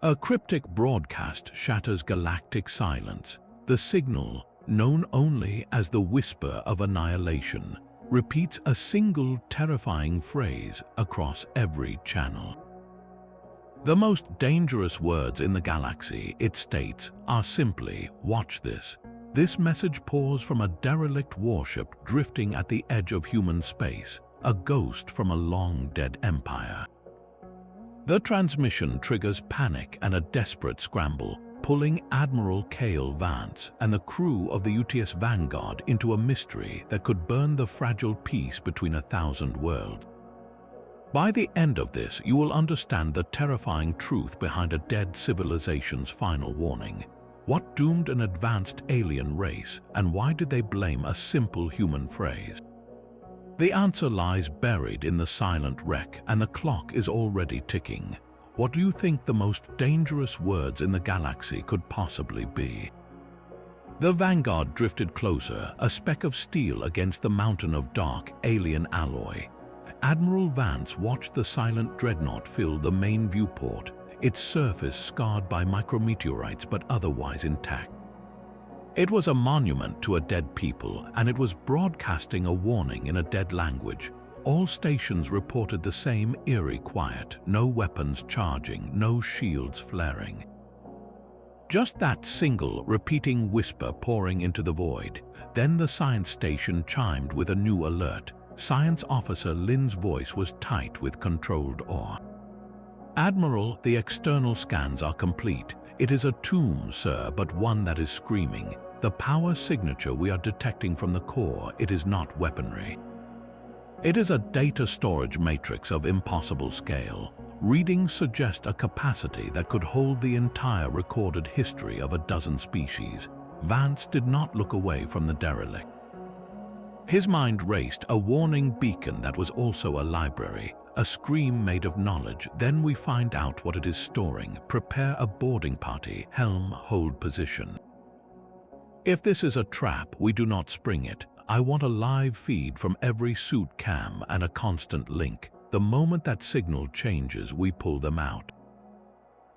A cryptic broadcast shatters galactic silence. The signal, known only as the whisper of annihilation, repeats a single terrifying phrase across every channel. The most dangerous words in the galaxy, it states, are simply, "Watch this." This message pours from a derelict warship drifting at the edge of human space, a ghost from a long-dead empire. The transmission triggers panic and a desperate scramble, pulling Admiral Kael Vance and the crew of the UTS Vanguard into a mystery that could burn the fragile peace between 1,000 worlds. By the end of this, you will understand the terrifying truth behind a dead civilization's final warning. What doomed an advanced alien race, and why did they blame a simple human phrase? The answer lies buried in the silent wreck, and the clock is already ticking. What do you think the most dangerous words in the galaxy could possibly be? The Vanguard drifted closer, a speck of steel against the mountain of dark, alien alloy. Admiral Vance watched the silent dreadnought fill the main viewport, its surface scarred by micrometeorites but otherwise intact. It was a monument to a dead people, and it was broadcasting a warning in a dead language. All stations reported the same eerie quiet, no weapons charging, no shields flaring. Just that single, repeating whisper pouring into the void. Then the science station chimed with a new alert. Science Officer Lin's voice was tight with controlled awe. "Admiral, the external scans are complete. It is a tomb, sir, but one that is screaming. The power signature we are detecting from the core, it is not weaponry. It is a data storage matrix of impossible scale. Readings suggest a capacity that could hold the entire recorded history of a dozen species." Vance did not look away from the derelict. His mind raced, a warning beacon that was also a library, a scream made of knowledge. Then we find out what it is storing. Prepare a boarding party. Helm, hold position. If this is a trap, we do not spring it. I want a live feed from every suit cam and a constant link. The moment that signal changes, we pull them out.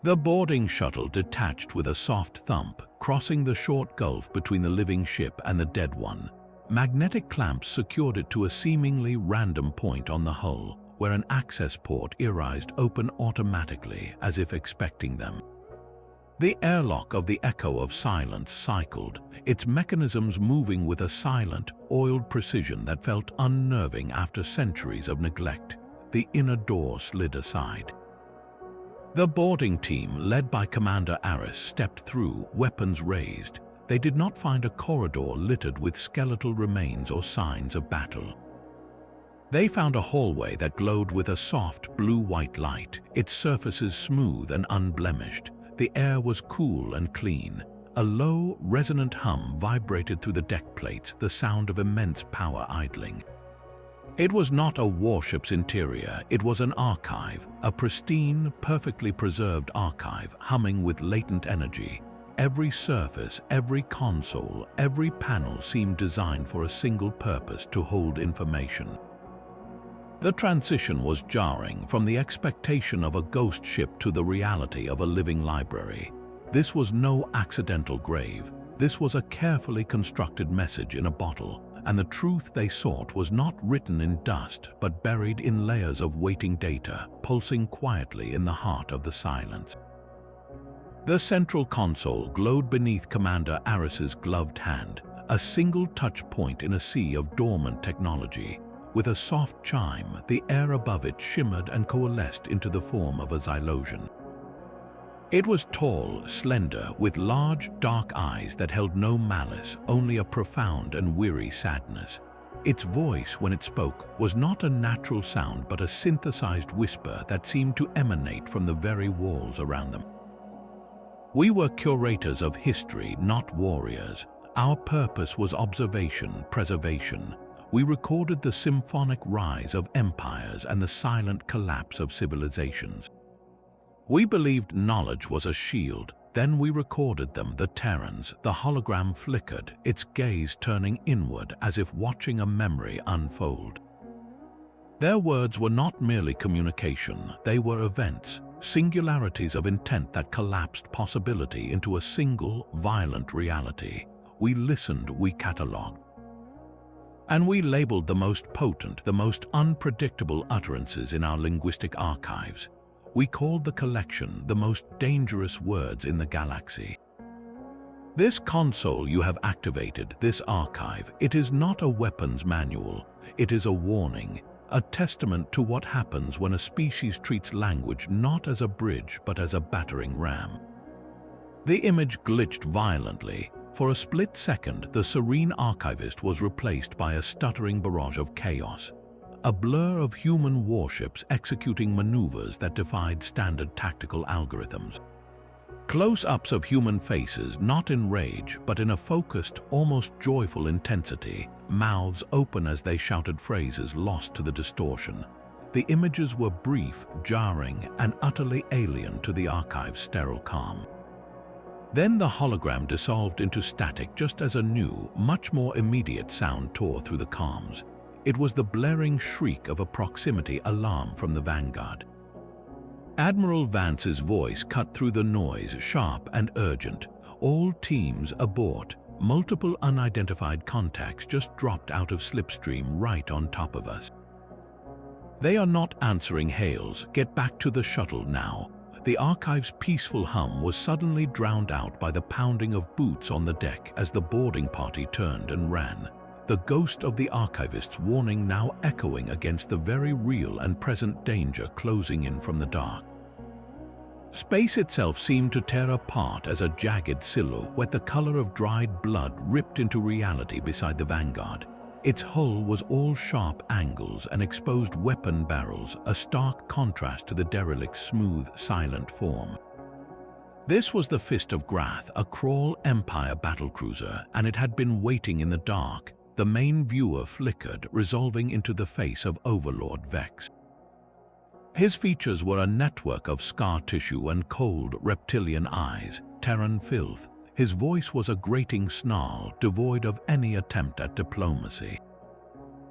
The boarding shuttle detached with a soft thump, crossing the short gulf between the living ship and the dead one. Magnetic clamps secured it to a seemingly random point on the hull, where an access port erized open automatically, as if expecting them. The airlock of the Echo of Silence cycled, its mechanisms moving with a silent, oiled precision that felt unnerving after centuries of neglect. The inner door slid aside. The boarding team, led by Commander Aris, stepped through, weapons raised. They did not find a corridor littered with skeletal remains or signs of battle. They found a hallway that glowed with a soft blue-white light, its surfaces smooth and unblemished. The air was cool and clean. A low, resonant hum vibrated through the deck plates, the sound of immense power idling. It was not a warship's interior, it was an archive, a pristine, perfectly preserved archive, humming with latent energy. Every surface, every console, every panel seemed designed for a single purpose: to hold information. The transition was jarring, from the expectation of a ghost ship to the reality of a living library. This was no accidental grave. This was a carefully constructed message in a bottle, and the truth they sought was not written in dust, but buried in layers of waiting data, pulsing quietly in the heart of the silence. The central console glowed beneath Commander Aris's gloved hand, a single touch point in a sea of dormant technology. With a soft chime, the air above it shimmered and coalesced into the form of a Xylosian. It was tall, slender, with large, dark eyes that held no malice, only a profound and weary sadness. Its voice, when it spoke, was not a natural sound but a synthesized whisper that seemed to emanate from the very walls around them. We were curators of history, not warriors. Our purpose was observation, preservation. We recorded the symphonic rise of empires and the silent collapse of civilizations. We believed knowledge was a shield. Then we recorded them, the Terrans. The hologram flickered, its gaze turning inward as if watching a memory unfold. Their words were not merely communication, they were events. singularities of intent that collapsed possibility into a single, violent reality. We listened, we catalogued. And we labeled the most potent, the most unpredictable utterances in our linguistic archives. We called the collection the most dangerous words in the galaxy. This console you have activated, this archive, it is not a weapons manual. It is a warning, a testament to what happens when a species treats language not as a bridge but as a battering ram. The image glitched violently. For a split second, the serene archivist was replaced by a stuttering barrage of chaos, a blur of human warships executing maneuvers that defied standard tactical algorithms. Close-ups of human faces, not in rage, but in a focused, almost joyful intensity, mouths open as they shouted phrases lost to the distortion. The images were brief, jarring, and utterly alien to the archive's sterile calm. Then the hologram dissolved into static just as a new, much more immediate sound tore through the comms. It was the blaring shriek of a proximity alarm from the Vanguard. Admiral Vance's voice cut through the noise, sharp and urgent. All teams abort. Multiple unidentified contacts just dropped out of slipstream right on top of us. They are not answering hails. Get back to the shuttle now. The archive's peaceful hum was suddenly drowned out by the pounding of boots on the deck as the boarding party turned and ran. The ghost of the archivist's warning now echoing against the very real and present danger closing in from the dark. Space itself seemed to tear apart as a jagged silhouette, the color of dried blood ripped into reality beside the Vanguard. Its hull was all sharp angles and exposed weapon barrels, a stark contrast to the derelict's smooth, silent form. This was the Fist of Grath, a Krall Empire battlecruiser, and it had been waiting in the dark. The main viewer flickered, resolving into the face of Overlord Vex. His features were a network of scar tissue and cold, reptilian eyes, Terran filth. His voice was a grating snarl, devoid of any attempt at diplomacy.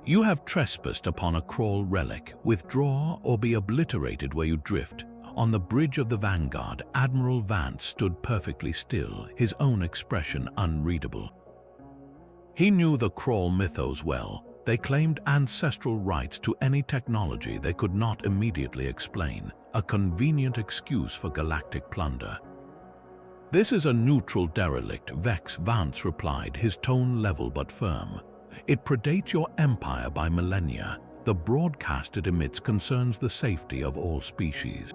"You have trespassed upon a Krall relic. Withdraw or be obliterated where you drift." On the bridge of the Vanguard, Admiral Vance stood perfectly still, his own expression unreadable. He knew the Krall mythos well. They claimed ancestral rights to any technology they could not immediately explain, a convenient excuse for galactic plunder. "This is a neutral derelict," Vance replied, his tone level but firm. "It predates your empire by millennia. The broadcast it emits concerns the safety of all species.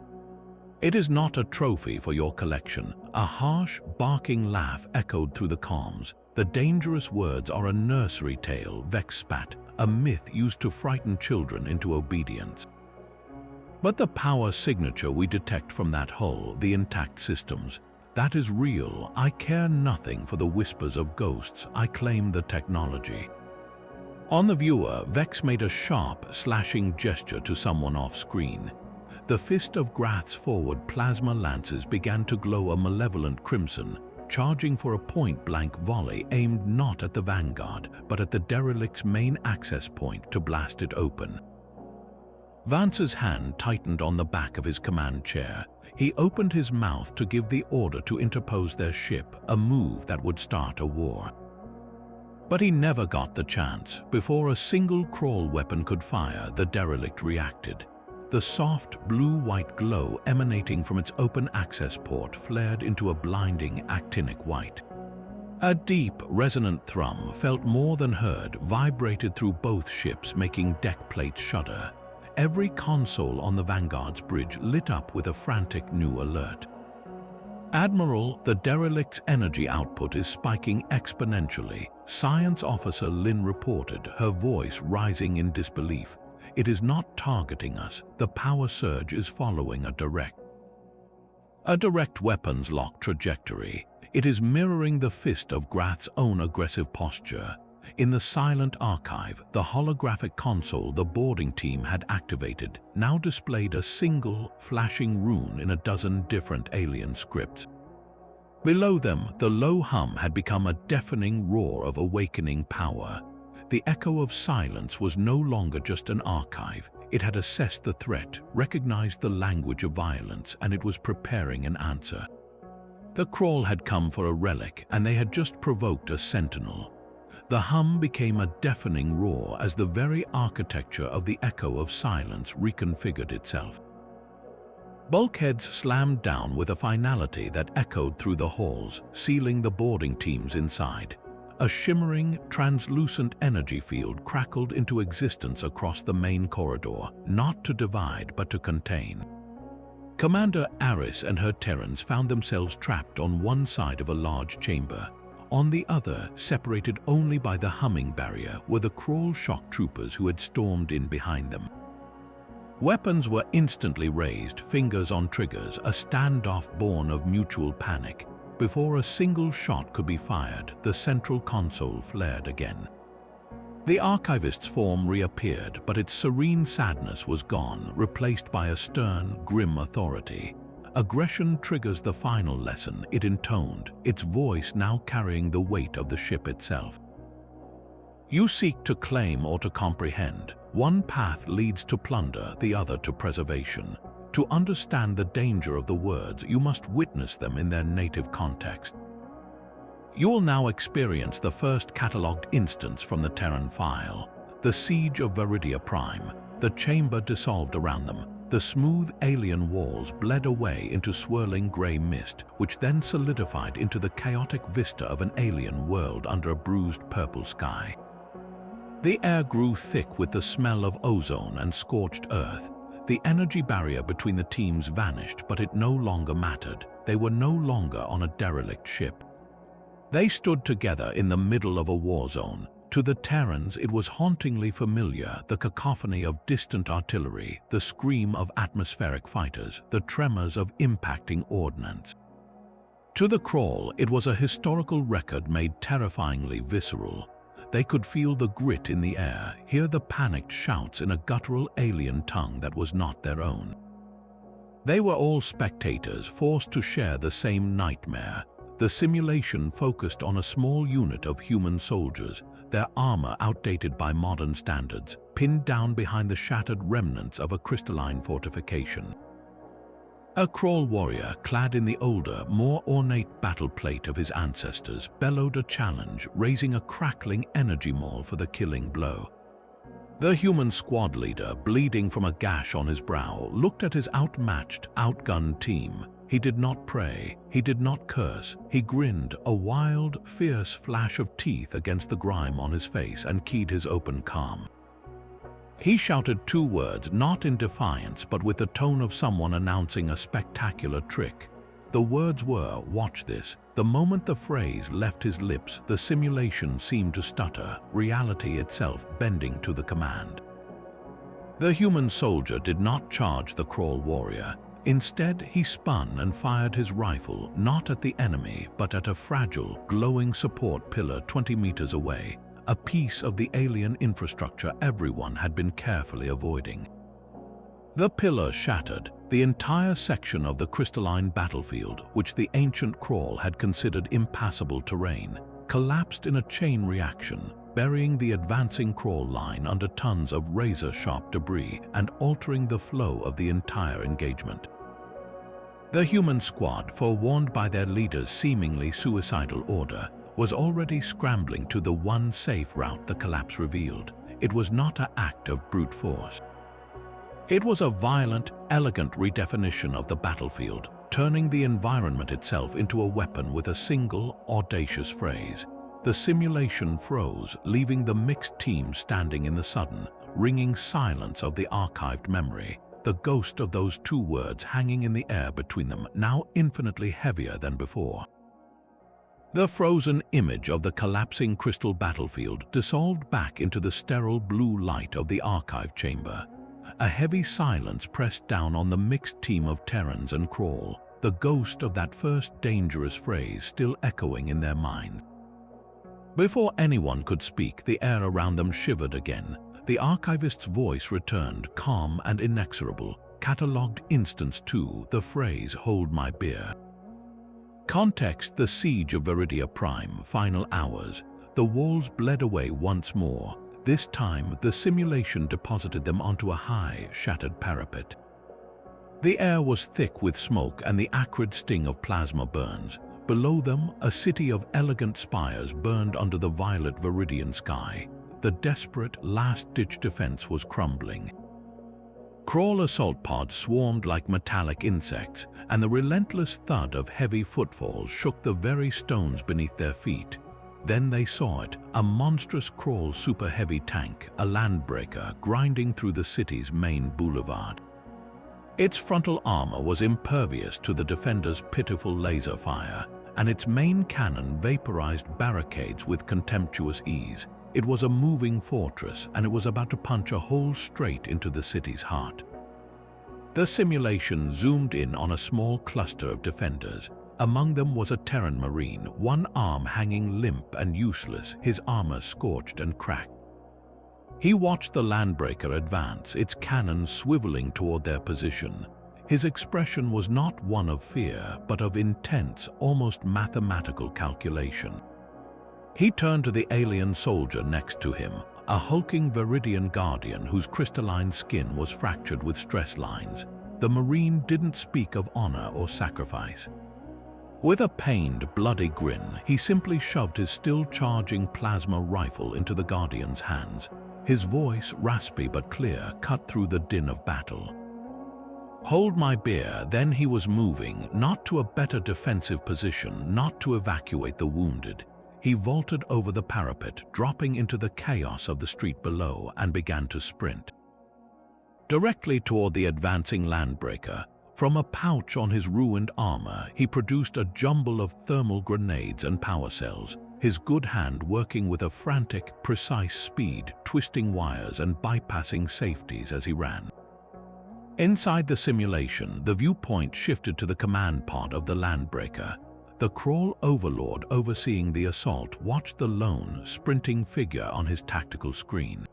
It is not a trophy for your collection." A harsh, barking laugh echoed through the comms. "The dangerous words are a nursery tale," Vex spat, "a myth used to frighten children into obedience." "But the power signature we detect from that hull, the intact systems, that is real. I care nothing for the whispers of ghosts. I claim the technology." On the viewer, Vex made a sharp, slashing gesture to someone off-screen. The Fist of Grath's forward plasma lances began to glow a malevolent crimson, charging for a point-blank volley aimed not at the Vanguard, but at the derelict's main access point to blast it open. Vance's hand tightened on the back of his command chair. He opened his mouth to give the order to interpose their ship, a move that would start a war. But he never got the chance. Before a single Krall weapon could fire, the derelict reacted. The soft, blue-white glow emanating from its open access port flared into a blinding actinic white. A deep, resonant thrum, felt more than heard, vibrated through both ships, making deck plates shudder. Every console on the Vanguard's bridge lit up with a frantic new alert. "Admiral, the derelict's energy output is spiking exponentially," Science Officer Lin reported, her voice rising in disbelief. "It is not targeting us. The power surge is following a direct weapons lock trajectory. It is mirroring the Fist of Grath's own aggressive posture." In the silent archive, the holographic console the boarding team had activated now displayed a single, flashing rune in a dozen different alien scripts. Below them, the low hum had become a deafening roar of awakening power. The echo of silence was no longer just an archive. It had assessed the threat, recognized the language of violence, and it was preparing an answer. The Krall had come for a relic, and they had just provoked a sentinel. The hum became a deafening roar as the very architecture of the echo of silence reconfigured itself. Bulkheads slammed down with a finality that echoed through the halls, sealing the boarding teams inside. A shimmering, translucent energy field crackled into existence across the main corridor, not to divide but to contain. Commander Aris and her Terrans found themselves trapped on one side of a large chamber. On the other, separated only by the humming barrier, were the Krall shock troopers who had stormed in behind them. Weapons were instantly raised, fingers on triggers, a standoff born of mutual panic. Before a single shot could be fired, the central console flared again. The archivist's form reappeared, but its serene sadness was gone, replaced by a stern, grim authority. Aggression triggers the final lesson, it intoned, its voice now carrying the weight of the ship itself. You seek to claim or to comprehend. One path leads to plunder, the other to preservation. To understand the danger of the words, you must witness them in their native context. You will now experience the first catalogued instance from the Terran file, the siege of Veridia Prime. The chamber dissolved around them. The smooth alien walls bled away into swirling grey mist, which then solidified into the chaotic vista of an alien world under a bruised purple sky. The air grew thick with the smell of ozone and scorched earth. The energy barrier between the teams vanished, but it no longer mattered. They were no longer on a derelict ship. They stood together in the middle of a war zone. To the Terrans, it was hauntingly familiar, the cacophony of distant artillery, the scream of atmospheric fighters, the tremors of impacting ordnance. To the Krall, it was a historical record made terrifyingly visceral. They could feel the grit in the air, hear the panicked shouts in a guttural alien tongue that was not their own. They were all spectators, forced to share the same nightmare. The simulation focused on a small unit of human soldiers, their armor outdated by modern standards, pinned down behind the shattered remnants of a crystalline fortification. A Krall warrior, clad in the older, more ornate battle plate of his ancestors, bellowed a challenge, raising a crackling energy maul for the killing blow. The human squad leader, bleeding from a gash on his brow, looked at his outmatched, outgunned team. He did not pray, he did not curse, he grinned, a wild, fierce flash of teeth against the grime on his face, and keyed his open calm. He shouted two words, not in defiance, but with the tone of someone announcing a spectacular trick. The words were, "Watch this." The moment the phrase left his lips, the simulation seemed to stutter, reality itself bending to the command. The human soldier did not charge the Krall warrior. Instead, he spun and fired his rifle, not at the enemy, but at a fragile, glowing support pillar 20 meters away, a piece of the alien infrastructure everyone had been carefully avoiding. The pillar shattered. The entire section of the crystalline battlefield, which the ancient Krall had considered impassable terrain, collapsed in a chain reaction, burying the advancing Krall line under tons of razor-sharp debris and altering the flow of the entire engagement. The human squad, forewarned by their leader's seemingly suicidal order, was already scrambling to the one safe route the collapse revealed. It was not an act of brute force. It was a violent, elegant redefinition of the battlefield, turning the environment itself into a weapon with a single, audacious phrase. The simulation froze, leaving the mixed team standing in the sudden, ringing silence of the archived memory, the ghost of those two words hanging in the air between them, now infinitely heavier than before. The frozen image of the collapsing crystal battlefield dissolved back into the sterile blue light of the archive chamber. A heavy silence pressed down on the mixed team of Terrans and Krall, the ghost of that first dangerous phrase still echoing in their mind. Before anyone could speak, the air around them shivered again. The archivist's voice returned, calm and inexorable. Catalogued instance 2, the phrase, "Hold my beer." Context: the siege of Veridia Prime, final hours. The walls bled away once more. This time, the simulation deposited them onto a high, shattered parapet. The air was thick with smoke and the acrid sting of plasma burns. Below them, a city of elegant spires burned under the violet viridian sky. The desperate, last-ditch defense was crumbling. Krall assault pods swarmed like metallic insects, and the relentless thud of heavy footfalls shook the very stones beneath their feet. Then they saw it, a monstrous Krall super-heavy tank, a landbreaker, grinding through the city's main boulevard. Its frontal armor was impervious to the defenders' pitiful laser fire, and its main cannon vaporized barricades with contemptuous ease. It was a moving fortress, and it was about to punch a hole straight into the city's heart. The simulation zoomed in on a small cluster of defenders. Among them was a Terran Marine, one arm hanging limp and useless, his armor scorched and cracked. He watched the landbreaker advance, its cannon swiveling toward their position. His expression was not one of fear, but of intense, almost mathematical calculation. He turned to the alien soldier next to him, a hulking Viridian guardian whose crystalline skin was fractured with stress lines. The Marine didn't speak of honor or sacrifice. With a pained, bloody grin, he simply shoved his still-charging plasma rifle into the Guardian's hands. His voice, raspy but clear, cut through the din of battle. "Hold my beer." Then he was moving, not to a better defensive position, not to evacuate the wounded. He vaulted over the parapet, dropping into the chaos of the street below, and began to sprint. Directly toward the advancing landbreaker, from a pouch on his ruined armor, he produced a jumble of thermal grenades and power cells, his good hand working with a frantic, precise speed, twisting wires and bypassing safeties as he ran. Inside the simulation, the viewpoint shifted to the command pod of the landbreaker. The Krall overlord overseeing the assault watched the lone, sprinting figure on his tactical screen.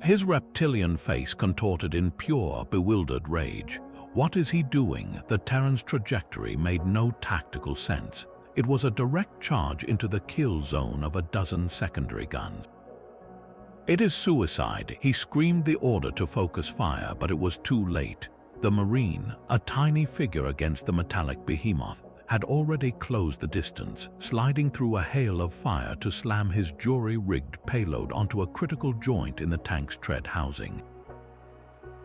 His reptilian face contorted in pure, bewildered rage. What is he doing? The Terran's trajectory made no tactical sense. It was a direct charge into the kill zone of a dozen secondary guns. "It is suicide." He screamed the order to focus fire, but it was too late. The Marine, a tiny figure against the metallic behemoth, had already closed the distance, sliding through a hail of fire to slam his jury-rigged payload onto a critical joint in the tank's tread housing.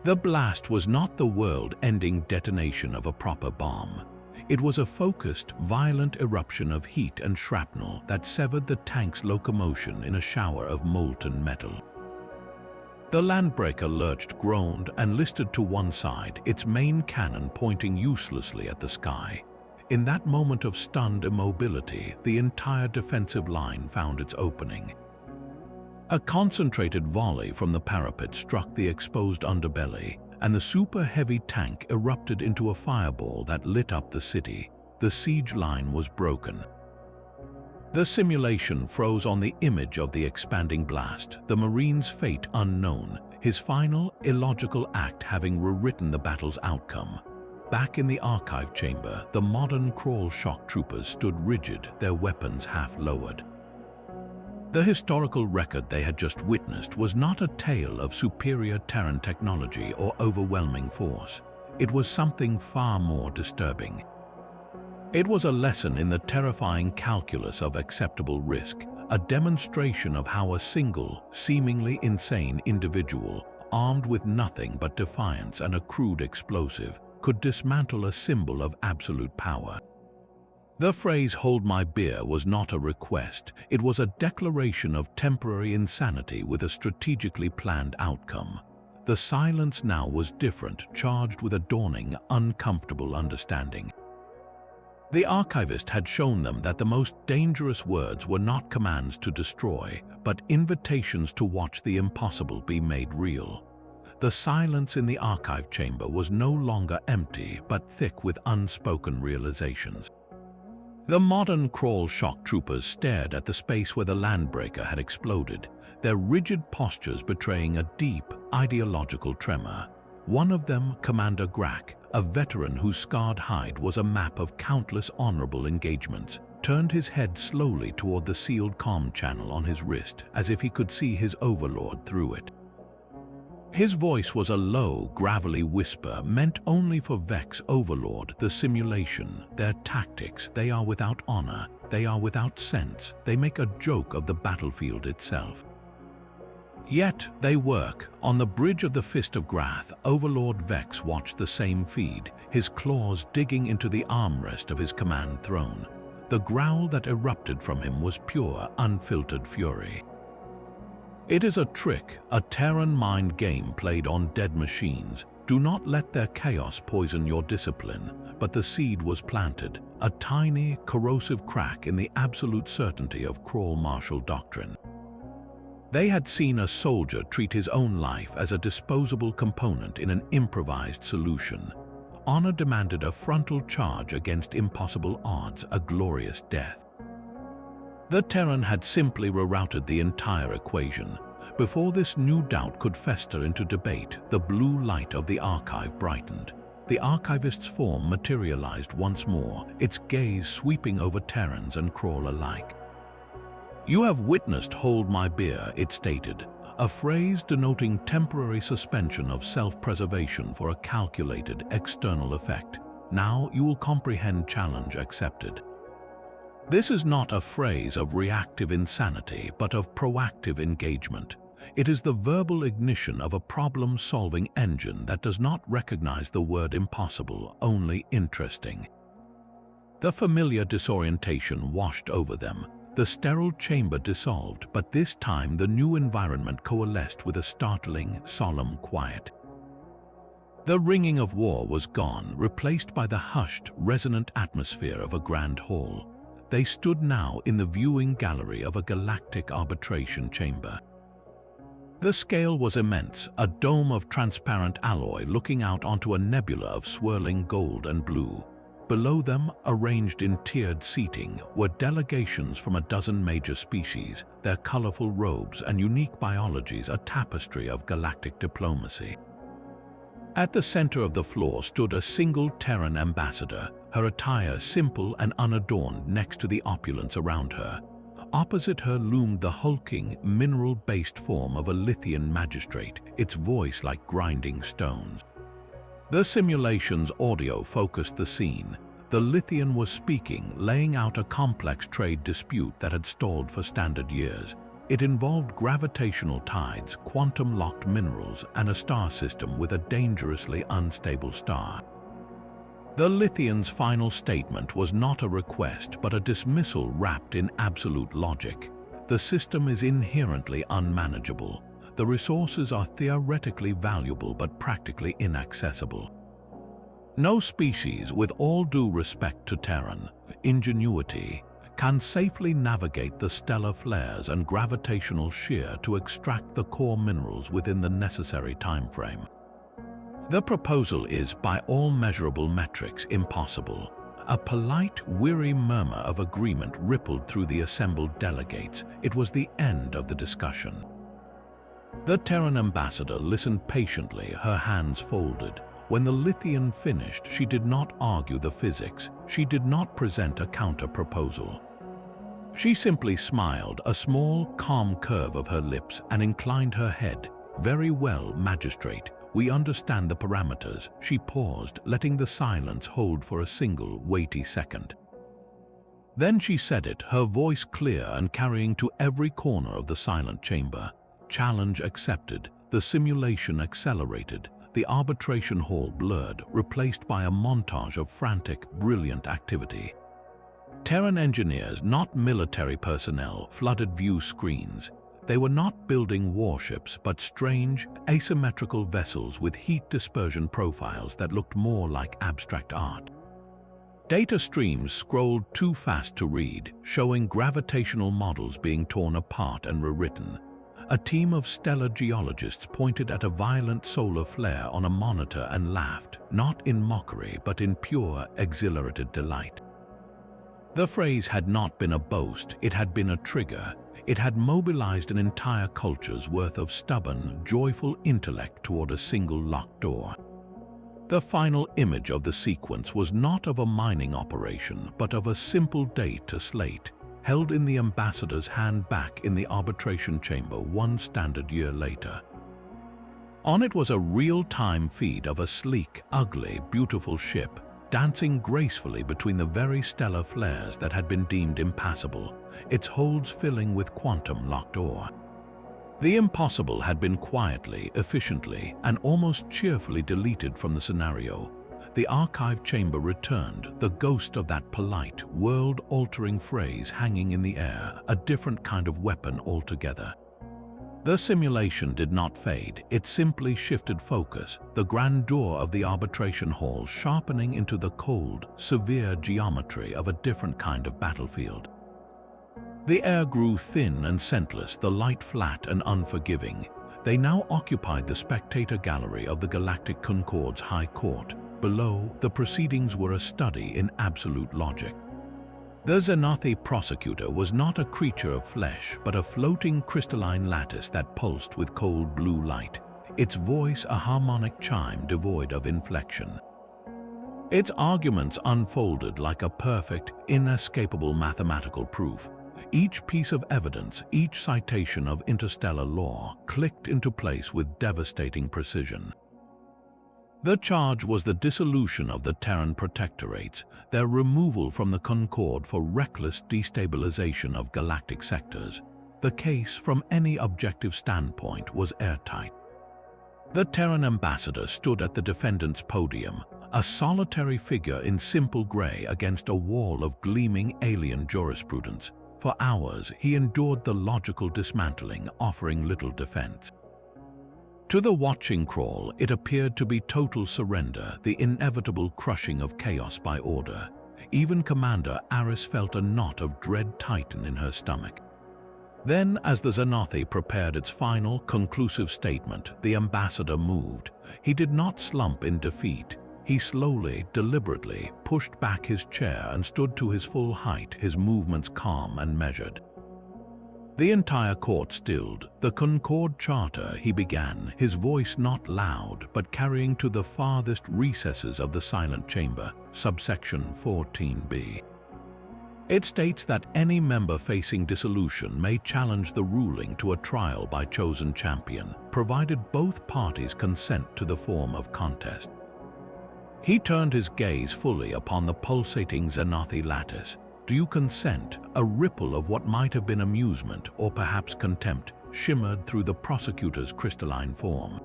The blast was not the world-ending detonation of a proper bomb. It was a focused, violent eruption of heat and shrapnel that severed the tank's locomotion in a shower of molten metal. The landbreaker lurched, groaned, and listed to one side, its main cannon pointing uselessly at the sky. In that moment of stunned immobility, the entire defensive line found its opening. A concentrated volley from the parapet struck the exposed underbelly, and the super-heavy tank erupted into a fireball that lit up the city. The siege line was broken. The simulation froze on the image of the expanding blast, the Marine's fate unknown, his final, illogical act having rewritten the battle's outcome. Back in the archive chamber, the modern Krall shock troopers stood rigid, their weapons half lowered. The historical record they had just witnessed was not a tale of superior Terran technology or overwhelming force. It was something far more disturbing. It was a lesson in the terrifying calculus of acceptable risk, a demonstration of how a single, seemingly insane individual, armed with nothing but defiance and a crude explosive, could dismantle a symbol of absolute power. The phrase "hold my beer" was not a request, it was a declaration of temporary insanity with a strategically planned outcome. The silence now was different, charged with a dawning, uncomfortable understanding. The archivist had shown them that the most dangerous words were not commands to destroy, but invitations to watch the impossible be made real. The silence in the archive chamber was no longer empty, but thick with unspoken realizations. The modern Krall shock troopers stared at the space where the landbreaker had exploded, their rigid postures betraying a deep, ideological tremor. One of them, Commander Grack, a veteran whose scarred hide was a map of countless honorable engagements, turned his head slowly toward the sealed comm channel on his wrist, as if he could see his overlord through it. His voice was a low, gravelly whisper meant only for Vex Overlord, the simulation, their tactics. They are without honor, they are without sense, they make a joke of the battlefield itself. Yet they work. On the bridge of the Fist of Grath, Overlord Vex watched the same feed, his claws digging into the armrest of his command throne. The growl that erupted from him was pure, unfiltered fury. It is a trick, a Terran mind game played on dead machines. Do not let their chaos poison your discipline. But the seed was planted, a tiny, corrosive crack in the absolute certainty of Krall martial doctrine. They had seen a soldier treat his own life as a disposable component in an improvised solution. Honor demanded a frontal charge against impossible odds, a glorious death. The Terran had simply rerouted the entire equation. Before this new doubt could fester into debate, the blue light of the archive brightened. The archivist's form materialized once more, its gaze sweeping over Terrans and Krall alike. "You have witnessed Hold My Beer," it stated, a phrase denoting temporary suspension of self-preservation for a calculated external effect. "Now you will comprehend challenge accepted." This is not a phrase of reactive insanity, but of proactive engagement. It is the verbal ignition of a problem-solving engine that does not recognize the word impossible, only interesting. The familiar disorientation washed over them. The sterile chamber dissolved, but this time the new environment coalesced with a startling, solemn quiet. The ringing of war was gone, replaced by the hushed, resonant atmosphere of a grand hall. They stood now in the viewing gallery of a galactic arbitration chamber. The scale was immense, a dome of transparent alloy looking out onto a nebula of swirling gold and blue. Below them, arranged in tiered seating, were delegations from a dozen major species, their colorful robes and unique biologies a tapestry of galactic diplomacy. At the center of the floor stood a single Terran ambassador, her attire simple and unadorned next to the opulence around her. Opposite her loomed the hulking, mineral-based form of a Lithian magistrate, its voice like grinding stones. The simulation's audio focused the scene. The Lithian was speaking, laying out a complex trade dispute that had stalled for standard years. It involved gravitational tides, quantum-locked minerals, and a star system with a dangerously unstable star. The Lithian's final statement was not a request, but a dismissal wrapped in absolute logic. The system is inherently unmanageable. The resources are theoretically valuable but practically inaccessible. No species, with all due respect to Terran ingenuity, can safely navigate the stellar flares and gravitational shear to extract the core minerals within the necessary time frame. The proposal is, by all measurable metrics, impossible. A polite, weary murmur of agreement rippled through the assembled delegates. It was the end of the discussion. The Terran ambassador listened patiently, her hands folded. When the Lithian finished, she did not argue the physics. She did not present a counter-proposal. She simply smiled, a small, calm curve of her lips, and inclined her head. "Very well, magistrate. We understand the parameters." She paused, letting the silence hold for a single, weighty second. Then she said it, her voice clear and carrying to every corner of the silent chamber. "Challenge accepted." The simulation accelerated. The arbitration hall blurred, replaced by a montage of frantic, brilliant activity. Terran engineers, not military personnel, flooded view screens. They were not building warships, but strange, asymmetrical vessels with heat dispersion profiles that looked more like abstract art. Data streams scrolled too fast to read, showing gravitational models being torn apart and rewritten. A team of stellar geologists pointed at a violent solar flare on a monitor and laughed, not in mockery but in pure, exhilarated delight. The phrase had not been a boast, it had been a trigger. It had mobilized an entire culture's worth of stubborn, joyful intellect toward a single locked door. The final image of the sequence was not of a mining operation, but of a simple date to slate, held in the ambassador's hand back in the arbitration chamber 1 standard year later. On it was a real-time feed of a sleek, ugly, beautiful ship, dancing gracefully between the very stellar flares that had been deemed impassable, its holds filling with quantum-locked ore. The impossible had been quietly, efficiently, and almost cheerfully deleted from the scenario. The archive chamber returned, the ghost of that polite, world-altering phrase hanging in the air, a different kind of weapon altogether. The simulation did not fade, it simply shifted focus, the grandeur of the arbitration hall sharpening into the cold, severe geometry of a different kind of battlefield. The air grew thin and scentless, the light flat and unforgiving. They now occupied the spectator gallery of the Galactic Concorde's High Court. Below, the proceedings were a study in absolute logic. The Xylothi prosecutor was not a creature of flesh, but a floating crystalline lattice that pulsed with cold blue light, its voice a harmonic chime devoid of inflection. Its arguments unfolded like a perfect, inescapable mathematical proof. Each piece of evidence, each citation of interstellar law, clicked into place with devastating precision. The charge was the dissolution of the Terran protectorates, their removal from the Concorde for reckless destabilization of galactic sectors. The case, from any objective standpoint, was airtight. The Terran ambassador stood at the defendant's podium, a solitary figure in simple gray against a wall of gleaming alien jurisprudence. For hours, he endured the logical dismantling, offering little defense. To the watching Krall, it appeared to be total surrender, the inevitable crushing of chaos by order. Even Commander Aris felt a knot of dread tighten in her stomach. Then, as the Xylothi prepared its final, conclusive statement, the ambassador moved. He did not slump in defeat. He slowly, deliberately, pushed back his chair and stood to his full height, his movements calm and measured. The entire court stilled. The Concorde Charter, he began, his voice not loud, but carrying to the farthest recesses of the silent chamber, subsection 14b. It states that any member facing dissolution may challenge the ruling to a trial by chosen champion, provided both parties consent to the form of contest. He turned his gaze fully upon the pulsating Xylothi lattice. Do you consent? A ripple of what might have been amusement or perhaps contempt shimmered through the prosecutor's crystalline form.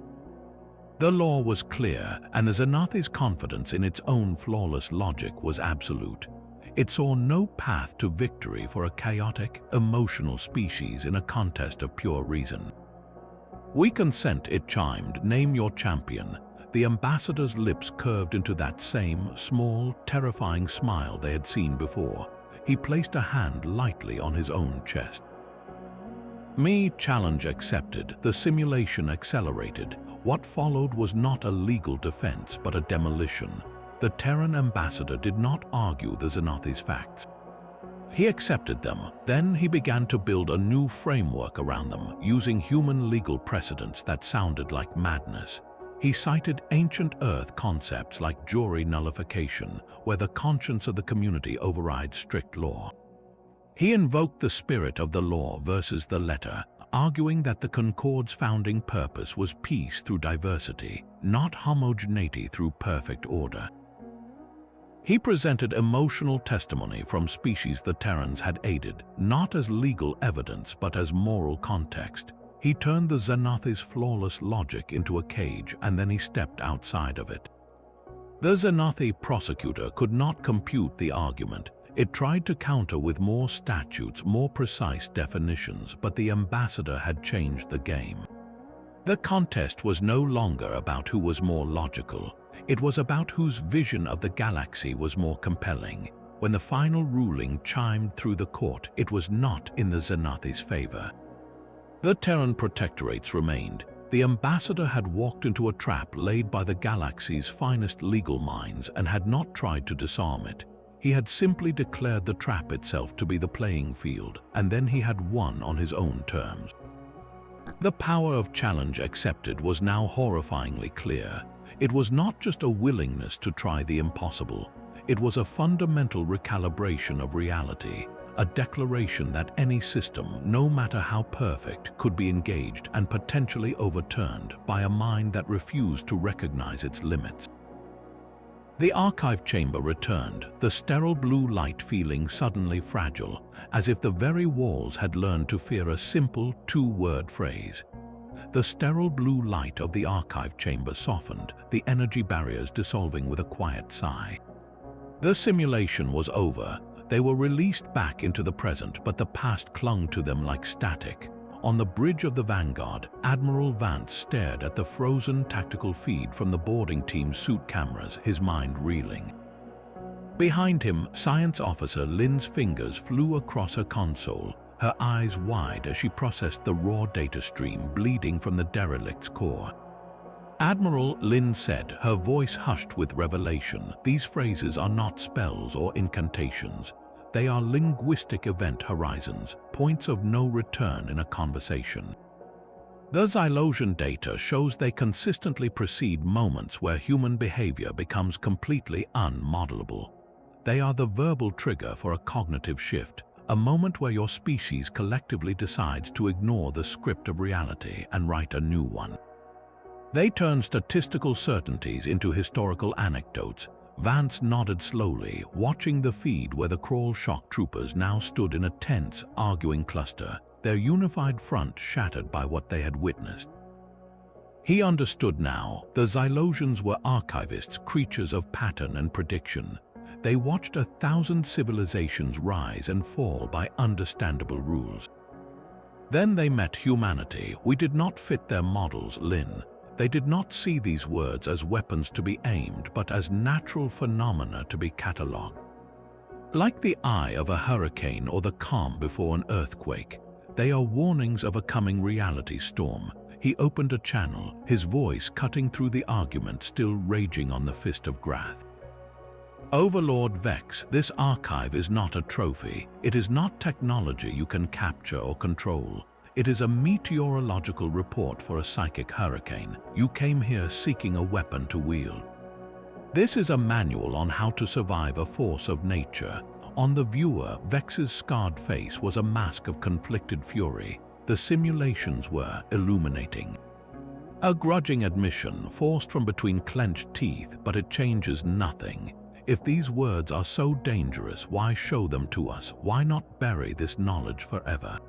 The law was clear, and the Xylothi's confidence in its own flawless logic was absolute. It saw no path to victory for a chaotic, emotional species in a contest of pure reason. We consent, it chimed. Name your champion. The ambassador's lips curved into that same, small, terrifying smile they had seen before. He placed a hand lightly on his own chest. Me, challenge accepted. The simulation accelerated. What followed was not a legal defense, but a demolition. The Terran ambassador did not argue the Xylothi's facts. He accepted them. Then he began to build a new framework around them, using human legal precedents that sounded like madness. He cited ancient Earth concepts like jury nullification, where the conscience of the community overrides strict law. He invoked the spirit of the law versus the letter, arguing that the Concorde's founding purpose was peace through diversity, not homogeneity through perfect order. He presented emotional testimony from species the Terrans had aided, not as legal evidence but as moral context. He turned the Xylothi's flawless logic into a cage, and then he stepped outside of it. The Xylothi prosecutor could not compute the argument. It tried to counter with more statutes, more precise definitions, but the ambassador had changed the game. The contest was no longer about who was more logical. It was about whose vision of the galaxy was more compelling. When the final ruling chimed through the court, it was not in the Xylothi's favor. The Terran protectorates remained. The ambassador had walked into a trap laid by the galaxy's finest legal minds and had not tried to disarm it. He had simply declared the trap itself to be the playing field, and then he had won on his own terms. The power of challenge accepted was now horrifyingly clear. It was not just a willingness to try the impossible. It was a fundamental recalibration of reality, a declaration that any system, no matter how perfect, could be engaged and potentially overturned by a mind that refused to recognize its limits. The archive chamber returned, the sterile blue light feeling suddenly fragile, as if the very walls had learned to fear a simple two-word phrase. The sterile blue light of the archive chamber softened, the energy barriers dissolving with a quiet sigh. The simulation was over. They were released back into the present, but the past clung to them like static. On the bridge of the Vanguard, Admiral Vance stared at the frozen tactical feed from the boarding team's suit cameras, his mind reeling. Behind him, Science Officer Lynn's fingers flew across her console, her eyes wide as she processed the raw data stream bleeding from the derelict's core. Admiral, Lynn said, her voice hushed with revelation, these phrases are not spells or incantations. They are linguistic event horizons, points of no return in a conversation. The Xylosian data shows they consistently precede moments where human behavior becomes completely unmodelable. They are the verbal trigger for a cognitive shift, a moment where your species collectively decides to ignore the script of reality and write a new one. They turn statistical certainties into historical anecdotes. Vance nodded slowly, watching the feed where the Krall shock troopers now stood in a tense, arguing cluster, their unified front shattered by what they had witnessed. He understood now. The Xylosians were archivists, creatures of pattern and prediction. They watched 1,000 civilizations rise and fall by understandable rules. Then they met humanity. We did not fit their models, Lynn. They did not see these words as weapons to be aimed, but as natural phenomena to be catalogued. Like the eye of a hurricane or the calm before an earthquake, they are warnings of a coming reality storm. He opened a channel, his voice cutting through the argument still raging on the fist of Grath. Overlord Vex, this archive is not a trophy. It is not technology you can capture or control. It is a meteorological report for a psychic hurricane. You came here seeking a weapon to wield. This is a manual on how to survive a force of nature. On the viewer, Vex's scarred face was a mask of conflicted fury. The simulations were illuminating. A grudging admission, forced from between clenched teeth, but it changes nothing. If these words are so dangerous, why show them to us? Why not bury this knowledge forever?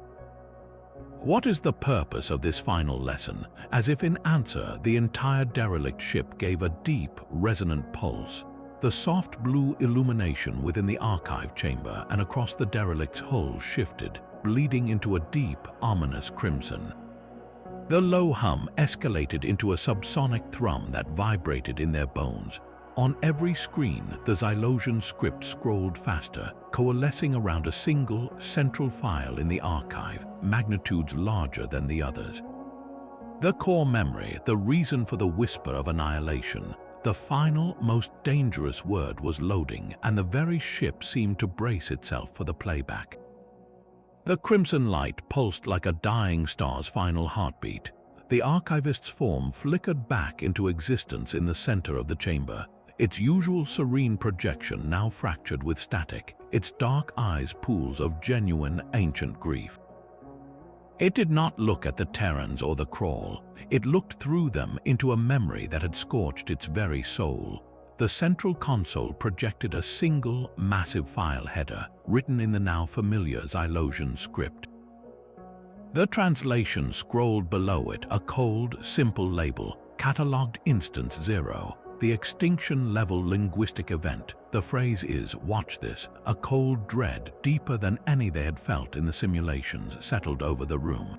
What is the purpose of this final lesson? As if in answer, the entire derelict ship gave a deep, resonant pulse. The soft blue illumination within the archive chamber and across the derelict's hull shifted, bleeding into a deep, ominous crimson. The low hum escalated into a subsonic thrum that vibrated in their bones. On every screen, the Xylosian script scrolled faster, coalescing around a single, central file in the archive, magnitudes larger than the others. The core memory, the reason for the whisper of annihilation, the final, most dangerous word was loading, and the very ship seemed to brace itself for the playback. The crimson light pulsed like a dying star's final heartbeat. The archivist's form flickered back into existence in the center of the chamber, its usual serene projection now fractured with static, its dark eyes pools of genuine, ancient grief. It did not look at the Terrans or the Krall. It looked through them into a memory that had scorched its very soul. The central console projected a single, massive file header, written in the now familiar Xylosian script. The translation scrolled below it, a cold, simple label, catalogued Instance 0. The extinction-level linguistic event. The phrase is, watch this, a cold dread deeper than any they had felt in the simulations settled over the room.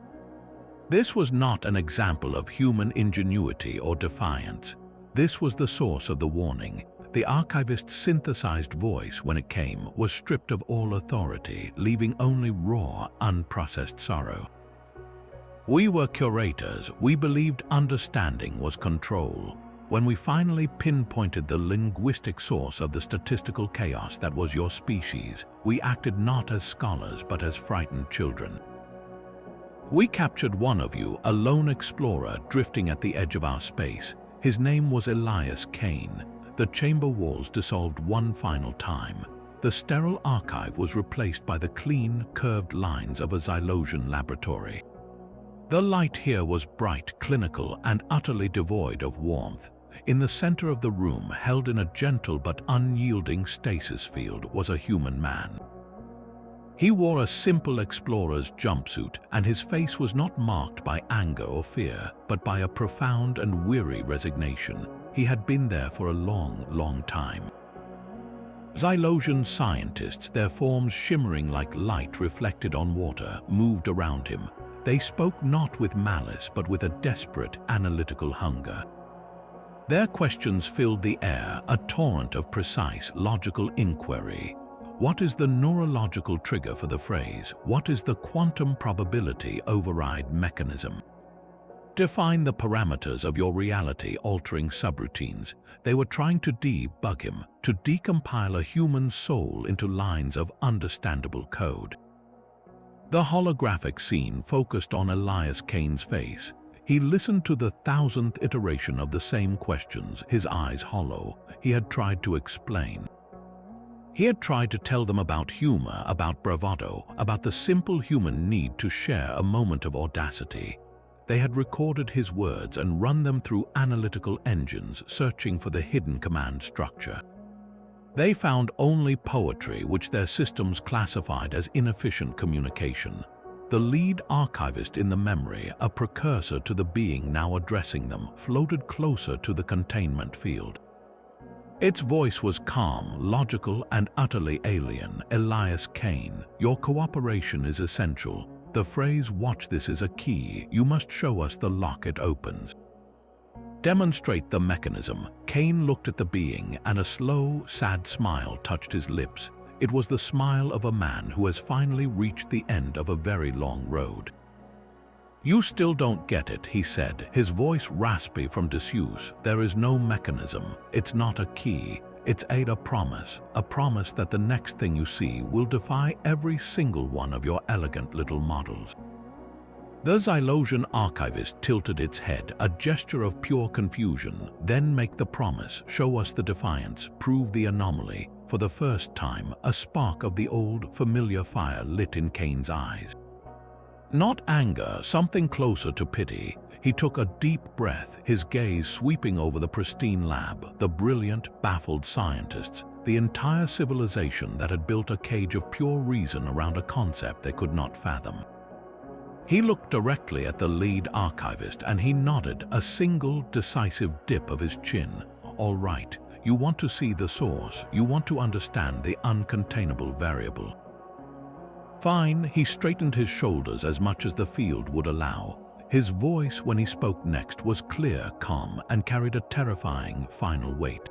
This was not an example of human ingenuity or defiance. This was the source of the warning. The archivist's synthesized voice, when it came, was stripped of all authority, leaving only raw, unprocessed sorrow. We were curators. We believed understanding was control. When we finally pinpointed the linguistic source of the statistical chaos that was your species, we acted not as scholars but as frightened children. We captured one of you, a lone explorer drifting at the edge of our space. His name was Admiral Kael. The chamber walls dissolved one final time. The sterile archive was replaced by the clean, curved lines of a Xylosian laboratory. The light here was bright, clinical, and utterly devoid of warmth. In the center of the room, held in a gentle but unyielding stasis field, was a human man. He wore a simple explorer's jumpsuit, and his face was not marked by anger or fear, but by a profound and weary resignation. He had been there for a long, long time. Xylosian scientists, their forms shimmering like light reflected on water, moved around him. They spoke not with malice, but with a desperate, analytical hunger. Their questions filled the air, a torrent of precise, logical inquiry. What is the neurological trigger for the phrase? What is the quantum probability override mechanism? Define the parameters of your reality-altering subroutines. They were trying to debug him, to decompile a human soul into lines of understandable code. The holographic scene focused on Admiral Kael's face. He listened to the 1000th iteration of the same questions, his eyes hollow. He had tried to explain. He had tried to tell them about humor, about bravado, about the simple human need to share a moment of audacity. They had recorded his words and run them through analytical engines, searching for the hidden command structure. They found only poetry, which their systems classified as inefficient communication. The lead archivist in the memory, a precursor to the being now addressing them, floated closer to the containment field. Its voice was calm, logical, and utterly alien. Admiral Kael, your cooperation is essential. The phrase "watch this" is a key. You must show us the lock it opens. Demonstrate the mechanism. Kael looked at the being, and a slow, sad smile touched his lips. It was the smile of a man who has finally reached the end of a very long road. "You still don't get it," he said, his voice raspy from disuse. "There is no mechanism. It's not a key. It's a promise that the next thing you see will defy every single one of your elegant little models." The Xylosian archivist tilted its head, a gesture of pure confusion. "Then make the promise, show us the defiance, prove the anomaly." For the first time, a spark of the old, familiar fire lit in Kael's eyes. Not anger, something closer to pity. He took a deep breath, his gaze sweeping over the pristine lab, the brilliant, baffled scientists, the entire civilization that had built a cage of pure reason around a concept they could not fathom. He looked directly at the lead archivist, and he nodded, a single, decisive dip of his chin. "All right, you want to see the source. You want to understand the uncontainable variable. Fine." He straightened his shoulders as much as the field would allow. His voice, when he spoke next, was clear, calm, and carried a terrifying, final weight.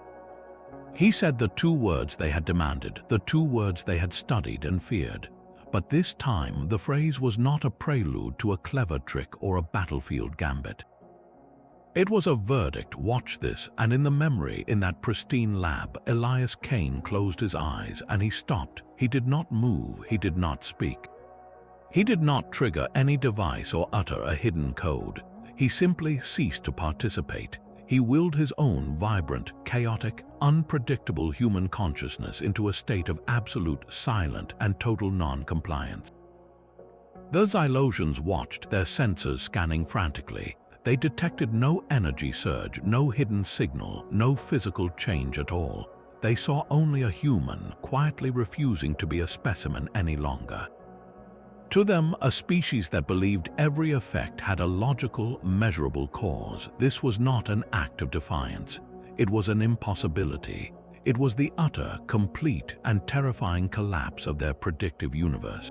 He said the two words they had demanded, the two words they had studied and feared. But this time, the phrase was not a prelude to a clever trick or a battlefield gambit. It was a verdict. "Watch this." And in the memory, in that pristine lab, Admiral Kael closed his eyes and he stopped. He did not move, he did not speak. He did not trigger any device or utter a hidden code. He simply ceased to participate. He willed his own vibrant, chaotic, unpredictable human consciousness into a state of absolute, silent, and total non-compliance. The Xylosians watched, their sensors scanning frantically. They detected no energy surge, no hidden signal, no physical change at all. They saw only a human, quietly refusing to be a specimen any longer. To them, a species that believed every effect had a logical, measurable cause. This was not an act of defiance. It was an impossibility. It was the utter, complete, and terrifying collapse of their predictive universe.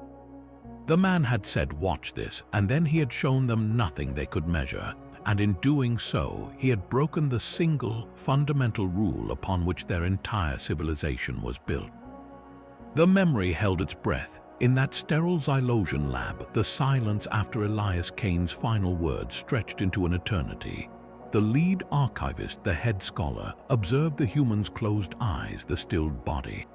The man had said, "Watch this," and then he had shown them nothing they could measure, and in doing so, he had broken the single, fundamental rule upon which their entire civilization was built. The memory held its breath. In that sterile Xylosian lab, the silence after Admiral Kael's final words stretched into an eternity. The lead archivist, the head scholar, observed the human's closed eyes, the stilled body.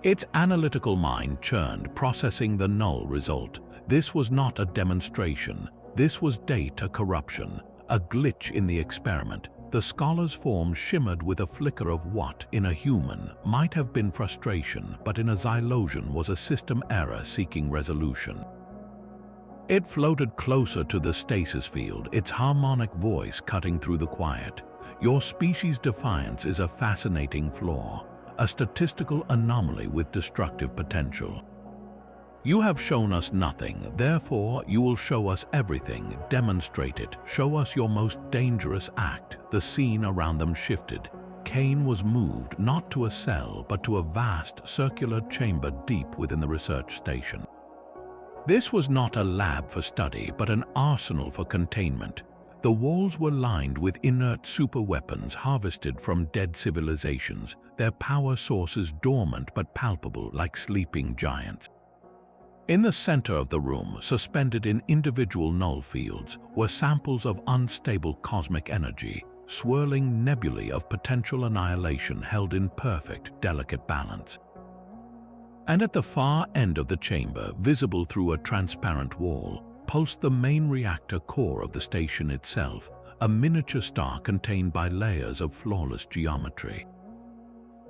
Its analytical mind churned, processing the null result. This was not a demonstration. This was data corruption, a glitch in the experiment. The scholar's form shimmered with a flicker of what, in a human, might have been frustration, but in a Xylosian was a system error seeking resolution. It floated closer to the stasis field, its harmonic voice cutting through the quiet. Your species' defiance is a fascinating flaw, a statistical anomaly with destructive potential. You have shown us nothing, therefore you will show us everything. Demonstrate it. Show us your most dangerous act. The scene around them shifted. Kael was moved not to a cell, but to a vast circular chamber deep within the research station. This was not a lab for study, but an arsenal for containment. The walls were lined with inert superweapons harvested from dead civilizations, their power sources dormant but palpable like sleeping giants. In the center of the room, suspended in individual null fields, were samples of unstable cosmic energy, swirling nebulae of potential annihilation held in perfect, delicate balance. And at the far end of the chamber, visible through a transparent wall, pulsed the main reactor core of the station itself, a miniature star contained by layers of flawless geometry.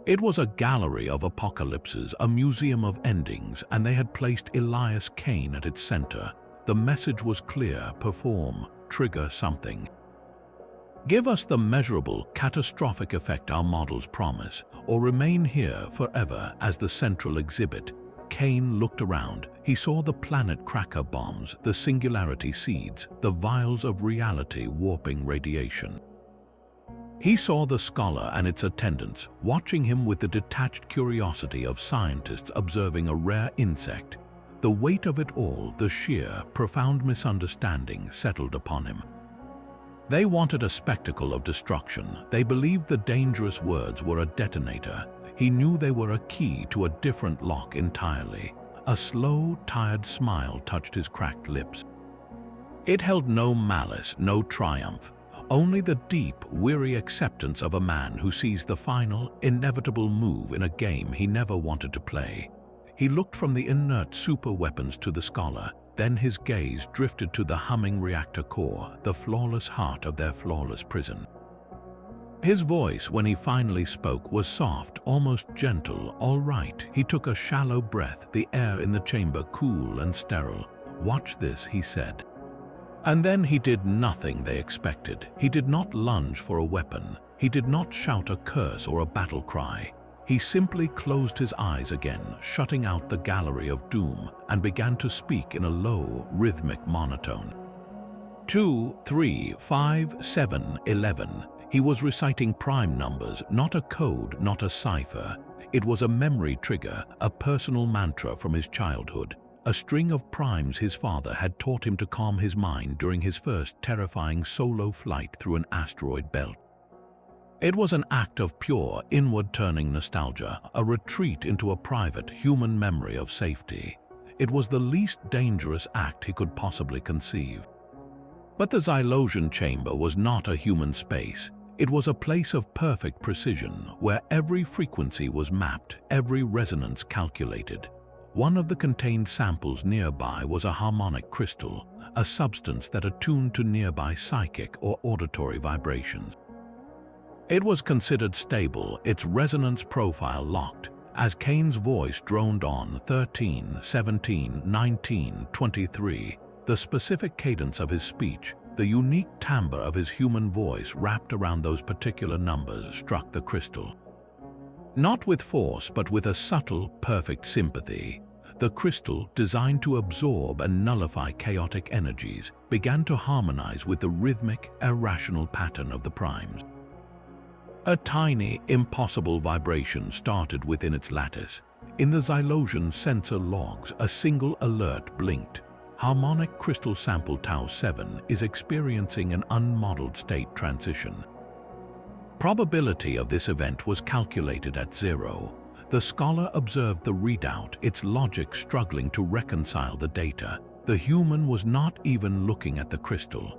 It was a gallery of apocalypses, a museum of endings, and they had placed Elias Kael at its center. The message was clear: perform, trigger something. Give us the measurable, catastrophic effect our models promise, or remain here forever as the central exhibit. Kael looked around. He saw the planet cracker bombs, the singularity seeds, the vials of reality warping radiation. He saw the scholar and its attendants, watching him with the detached curiosity of scientists observing a rare insect. The weight of it all, the sheer, profound misunderstanding, settled upon him. They wanted a spectacle of destruction. They believed the dangerous words were a detonator. He knew they were a key to a different lock entirely. A slow, tired smile touched his cracked lips. It held no malice, no triumph, only the deep, weary acceptance of a man who sees the final, inevitable move in a game he never wanted to play. He looked from the inert superweapons to the scholar, then his gaze drifted to the humming reactor core, the flawless heart of their flawless prison. His voice, when he finally spoke, was soft, almost gentle. "All right." He took a shallow breath, the air in the chamber cool and sterile. "Watch this," he said. And then he did nothing they expected. He did not lunge for a weapon. He did not shout a curse or a battle cry. He simply closed his eyes again, shutting out the gallery of doom, and began to speak in a low, rhythmic monotone. 2, 3, 5, 7, 11. He was reciting prime numbers, not a code, not a cipher. It was a memory trigger, a personal mantra from his childhood. A string of primes his father had taught him to calm his mind during his first terrifying solo flight through an asteroid belt. It was an act of pure, inward-turning nostalgia, a retreat into a private, human memory of safety. It was the least dangerous act he could possibly conceive. But the Xylosian chamber was not a human space. It was a place of perfect precision, where every frequency was mapped, every resonance calculated. One of the contained samples nearby was a harmonic crystal, a substance that attuned to nearby psychic or auditory vibrations. It was considered stable, its resonance profile locked, as Kael's voice droned on 13, 17, 19, 23. The specific cadence of his speech, the unique timbre of his human voice wrapped around those particular numbers, struck the crystal. Not with force, but with a subtle, perfect sympathy. The crystal, designed to absorb and nullify chaotic energies, began to harmonize with the rhythmic, irrational pattern of the primes. A tiny, impossible vibration started within its lattice. In the Xylosian sensor logs, a single alert blinked. Harmonic crystal sample Tau 7 is experiencing an unmodeled state transition. Probability of this event was calculated at 0. The scholar observed the readout, its logic struggling to reconcile the data. The human was not even looking at the crystal.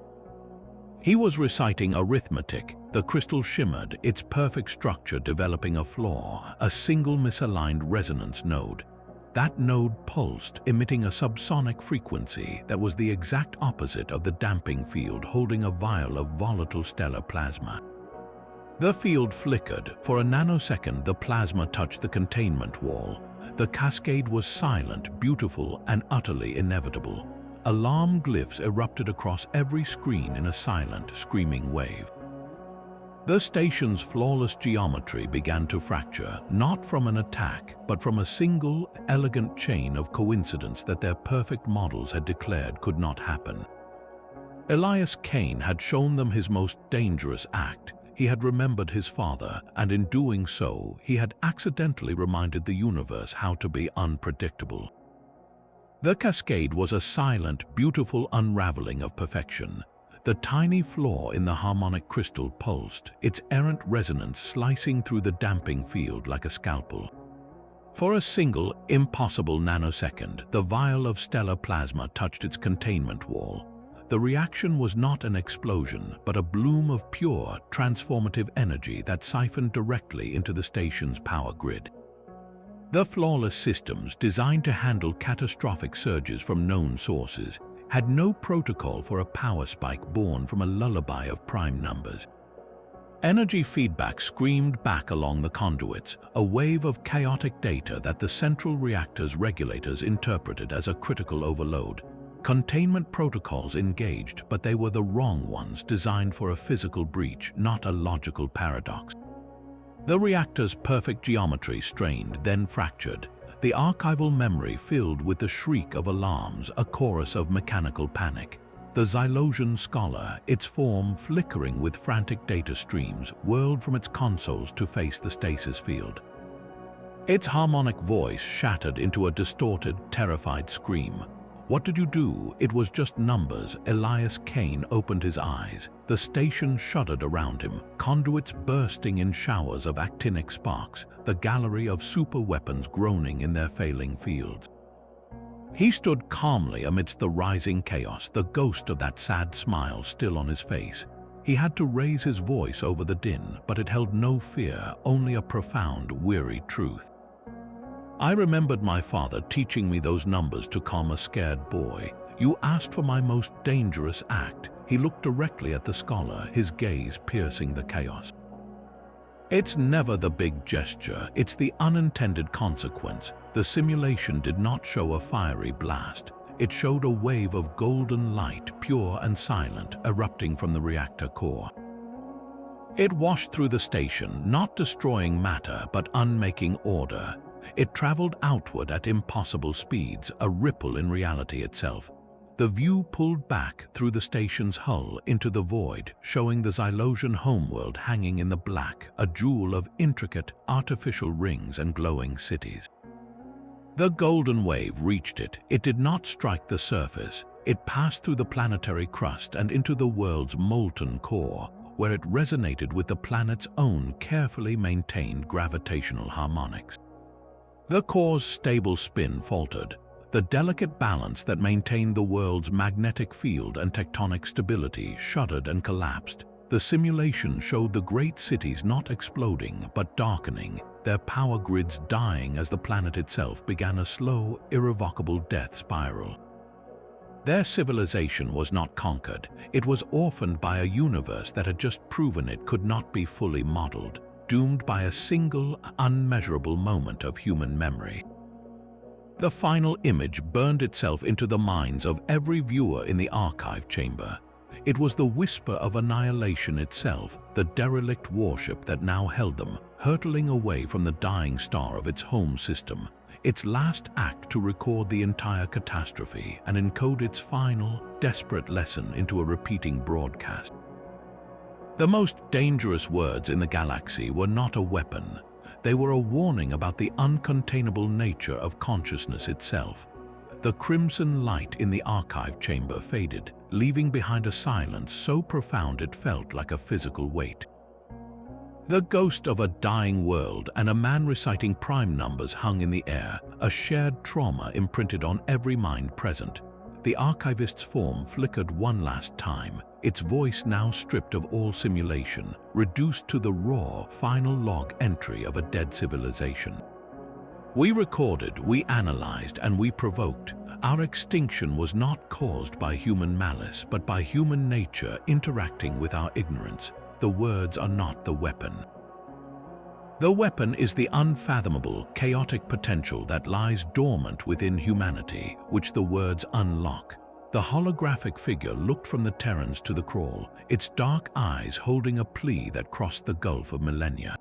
He was reciting arithmetic. The crystal shimmered, its perfect structure developing a flaw, a single misaligned resonance node. That node pulsed, emitting a subsonic frequency that was the exact opposite of the damping field holding a vial of volatile stellar plasma. The field flickered. For a nanosecond, the plasma touched the containment wall. The cascade was silent, beautiful, and utterly inevitable. Alarm glyphs erupted across every screen in a silent, screaming wave. The station's flawless geometry began to fracture, not from an attack, but from a single, elegant chain of coincidence that their perfect models had declared could not happen. Elias Kane had shown them his most dangerous act. He had remembered his father, and in doing so, he had accidentally reminded the universe how to be unpredictable. The cascade was a silent, beautiful unraveling of perfection. The tiny flaw in the harmonic crystal pulsed, its errant resonance slicing through the damping field like a scalpel. For a single, impossible nanosecond, the vial of stellar plasma touched its containment wall. The reaction was not an explosion, but a bloom of pure, transformative energy that siphoned directly into the station's power grid. The flawless systems, designed to handle catastrophic surges from known sources, had no protocol for a power spike born from a lullaby of prime numbers. Energy feedback screamed back along the conduits, a wave of chaotic data that the central reactor's regulators interpreted as a critical overload. Containment protocols engaged, but they were the wrong ones, designed for a physical breach, not a logical paradox. The reactor's perfect geometry strained, then fractured. The archival memory filled with the shriek of alarms, a chorus of mechanical panic. The Xylosian scholar, its form flickering with frantic data streams, whirled from its consoles to face the stasis field. Its harmonic voice shattered into a distorted, terrified scream. What did you do? It was just numbers. Elias Kane opened his eyes. The station shuddered around him, conduits bursting in showers of actinic sparks, the gallery of super weapons groaning in their failing fields. He stood calmly amidst the rising chaos, the ghost of that sad smile still on his face. He had to raise his voice over the din, but it held no fear, only a profound, weary truth. I remembered my father teaching me those numbers to calm a scared boy. You asked for my most dangerous act. He looked directly at the scholar, his gaze piercing the chaos. It's never the big gesture, it's the unintended consequence. The simulation did not show a fiery blast. It showed a wave of golden light, pure and silent, erupting from the reactor core. It washed through the station, not destroying matter, but unmaking order. It traveled outward at impossible speeds, a ripple in reality itself. The view pulled back through the station's hull into the void, showing the Xylosian homeworld hanging in the black, a jewel of intricate, artificial rings and glowing cities. The golden wave reached it. It did not strike the surface. It passed through the planetary crust and into the world's molten core, where it resonated with the planet's own carefully maintained gravitational harmonics. The core's stable spin faltered. The delicate balance that maintained the world's magnetic field and tectonic stability shuddered and collapsed. The simulation showed the great cities not exploding but darkening, their power grids dying as the planet itself began a slow, irrevocable death spiral. Their civilization was not conquered. It was orphaned by a universe that had just proven it could not be fully modeled, doomed by a single, unmeasurable moment of human memory. The final image burned itself into the minds of every viewer in the archive chamber. It was the whisper of annihilation itself, the derelict warship that now held them, hurtling away from the dying star of its home system, its last act to record the entire catastrophe and encode its final, desperate lesson into a repeating broadcast. The most dangerous words in the galaxy were not a weapon. They were a warning about the uncontainable nature of consciousness itself. The crimson light in the archive chamber faded, leaving behind a silence so profound it felt like a physical weight. The ghost of a dying world and a man reciting prime numbers hung in the air, a shared trauma imprinted on every mind present. The archivist's form flickered one last time, its voice now stripped of all simulation, reduced to the raw, final log entry of a dead civilization. We recorded, we analyzed, and we provoked. Our extinction was not caused by human malice, but by human nature interacting with our ignorance. The words are not the weapon. The weapon is the unfathomable, chaotic potential that lies dormant within humanity, which the words unlock. The holographic figure looked from the Terrans to the Krall, its dark eyes holding a plea that crossed the gulf of millennia.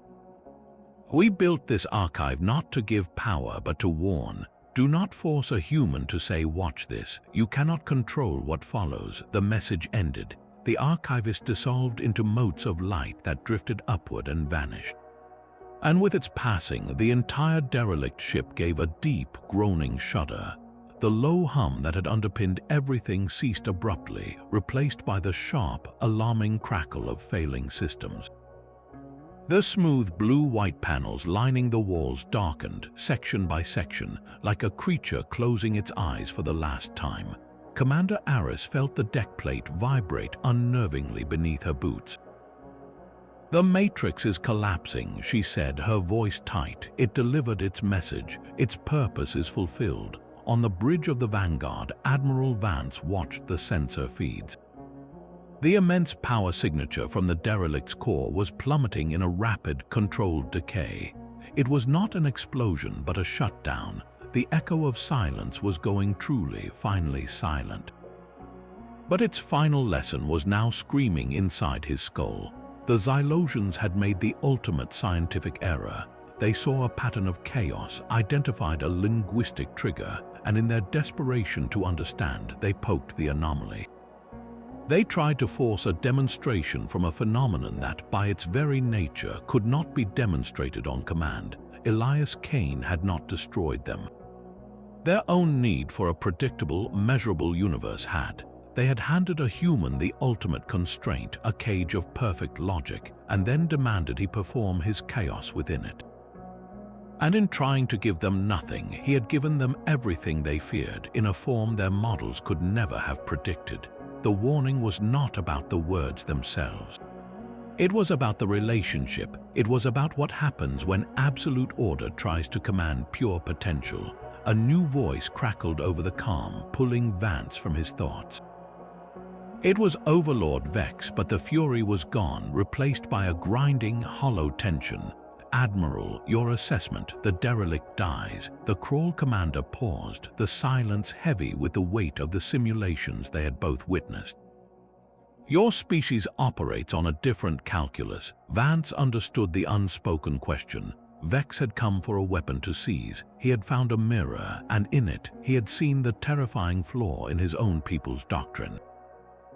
We built this archive not to give power, but to warn. Do not force a human to say, "Watch this." You cannot control what follows. The message ended. The archivist dissolved into motes of light that drifted upward and vanished. And with its passing, the entire derelict ship gave a deep, groaning shudder. The low hum that had underpinned everything ceased abruptly, replaced by the sharp, alarming crackle of failing systems. The smooth blue-white panels lining the walls darkened, section by section, like a creature closing its eyes for the last time. Commander Aris felt the deck plate vibrate unnervingly beneath her boots. "The Matrix is collapsing," she said, her voice tight. It delivered its message. Its purpose is fulfilled. On the bridge of the Vanguard, Admiral Vance watched the sensor feeds. The immense power signature from the derelict's core was plummeting in a rapid, controlled decay. It was not an explosion, but a shutdown. The echo of silence was going truly, finally silent. But its final lesson was now screaming inside his skull. The Xylosians had made the ultimate scientific error. They saw a pattern of chaos, identified a linguistic trigger, and in their desperation to understand, they poked the anomaly. They tried to force a demonstration from a phenomenon that, by its very nature, could not be demonstrated on command. Elias Kane had not destroyed them. Their own need for a predictable, measurable universe had. They had handed a human the ultimate constraint, a cage of perfect logic, and then demanded he perform his chaos within it. And in trying to give them nothing, he had given them everything they feared, in a form their models could never have predicted. The warning was not about the words themselves. It was about the relationship. It was about what happens when absolute order tries to command pure potential. A new voice crackled over the calm, pulling Vance from his thoughts. It was Overlord Vex, but the fury was gone, replaced by a grinding, hollow tension. "Admiral, your assessment, the derelict dies." The Krall commander paused, the silence heavy with the weight of the simulations they had both witnessed. "Your species operates on a different calculus." Vance understood the unspoken question. Vex had come for a weapon to seize. He had found a mirror, and in it, he had seen the terrifying flaw in his own people's doctrine.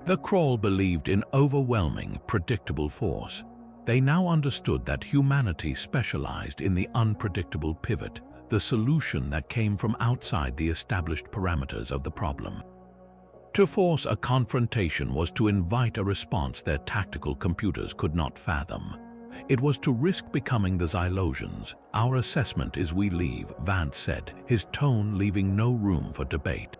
The Krall believed in overwhelming, predictable force. They now understood that humanity specialized in the unpredictable pivot, the solution that came from outside the established parameters of the problem. To force a confrontation was to invite a response their tactical computers could not fathom. It was to risk becoming the Xylosians. "Our assessment is we leave," Vance said, his tone leaving no room for debate.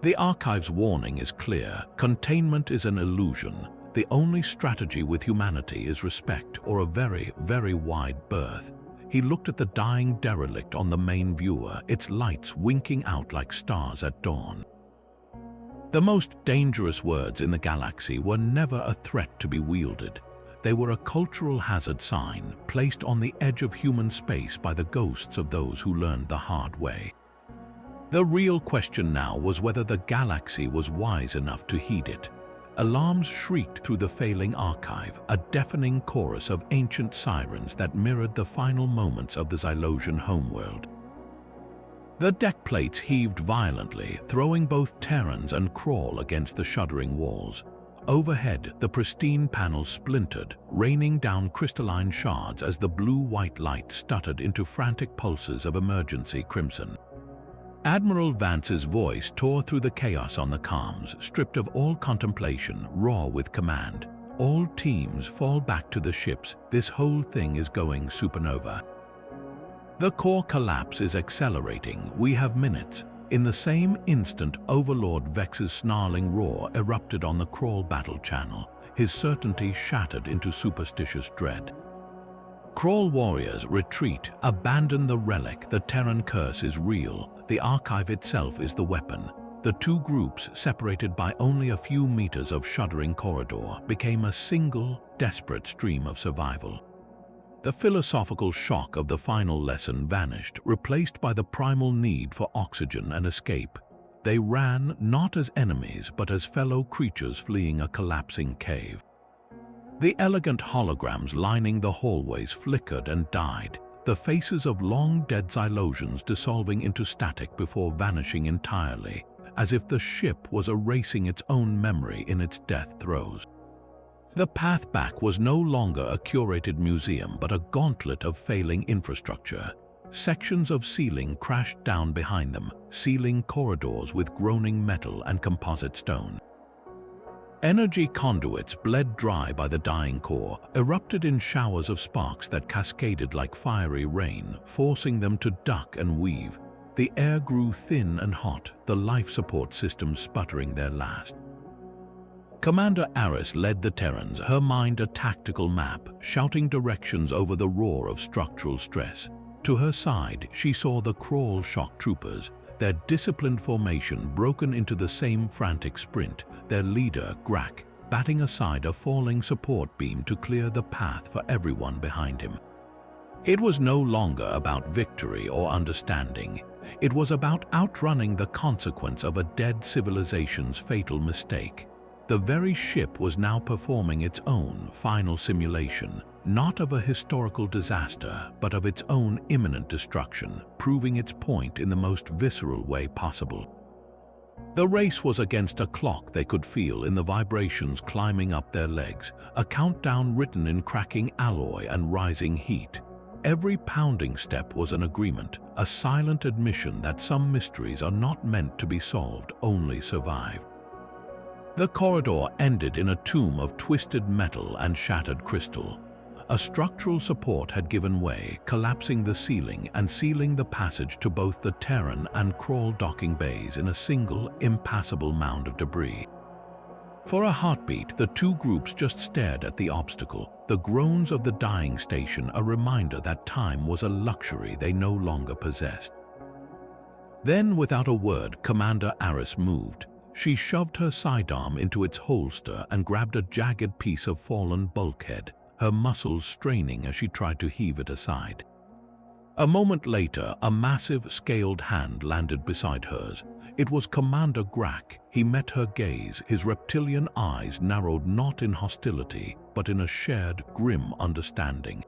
"The archive's warning is clear. Containment is an illusion. The only strategy with humanity is respect or a very, very wide berth." He looked at the dying derelict on the main viewer, its lights winking out like stars at dawn. The most dangerous words in the galaxy were never a threat to be wielded. They were a cultural hazard sign, placed on the edge of human space by the ghosts of those who learned the hard way. The real question now was whether the galaxy was wise enough to heed it. Alarms shrieked through the failing archive, a deafening chorus of ancient sirens that mirrored the final moments of the Xylosian homeworld. The deck plates heaved violently, throwing both Terrans and Krall against the shuddering walls. Overhead, the pristine panels splintered, raining down crystalline shards as the blue-white light stuttered into frantic pulses of emergency crimson. Admiral Vance's voice tore through the chaos on the comms, stripped of all contemplation, raw with command. "All teams fall back to the ships. This whole thing is going supernova. The core collapse is accelerating. We have minutes." In the same instant, Overlord Vex's snarling roar erupted on the Krall battle channel, his certainty shattered into superstitious dread. Krall warriors retreat, abandon the relic, the Terran curse is real, the archive itself is the weapon. The two groups, separated by only a few meters of shuddering corridor, became a single, desperate stream of survival. The philosophical shock of the final lesson vanished, replaced by the primal need for oxygen and escape. They ran not as enemies, but as fellow creatures fleeing a collapsing cave. The elegant holograms lining the hallways flickered and died, the faces of long-dead Xylosians dissolving into static before vanishing entirely, as if the ship was erasing its own memory in its death throes. The path back was no longer a curated museum, but a gauntlet of failing infrastructure. Sections of ceiling crashed down behind them, sealing corridors with groaning metal and composite stone. Energy conduits, bled dry by the dying core, erupted in showers of sparks that cascaded like fiery rain, forcing them to duck and weave. The air grew thin and hot, the life support systems sputtering their last. Commander Aris led the Terrans, her mind a tactical map, shouting directions over the roar of structural stress. To her side, she saw the Krall shock troopers, their disciplined formation broken into the same frantic sprint, their leader, Grak, batting aside a falling support beam to clear the path for everyone behind him. It was no longer about victory or understanding. It was about outrunning the consequence of a dead civilization's fatal mistake. The very ship was now performing its own final simulation, not of a historical disaster, but of its own imminent destruction, proving its point in the most visceral way possible. The race was against a clock they could feel in the vibrations climbing up their legs, a countdown written in cracking alloy and rising heat. Every pounding step was an agreement, a silent admission that some mysteries are not meant to be solved, only survived. The corridor ended in a tomb of twisted metal and shattered crystal. A structural support had given way, collapsing the ceiling and sealing the passage to both the Terran and Krall docking bays in a single, impassable mound of debris. For a heartbeat, the two groups just stared at the obstacle, the groans of the dying station a reminder that time was a luxury they no longer possessed. Then, without a word, Commander Aris moved. She shoved her sidearm into its holster and grabbed a jagged piece of fallen bulkhead, her muscles straining as she tried to heave it aside. A moment later, a massive, scaled hand landed beside hers. It was Commander Grak. He met her gaze, his reptilian eyes narrowed not in hostility, but in a shared, grim understanding.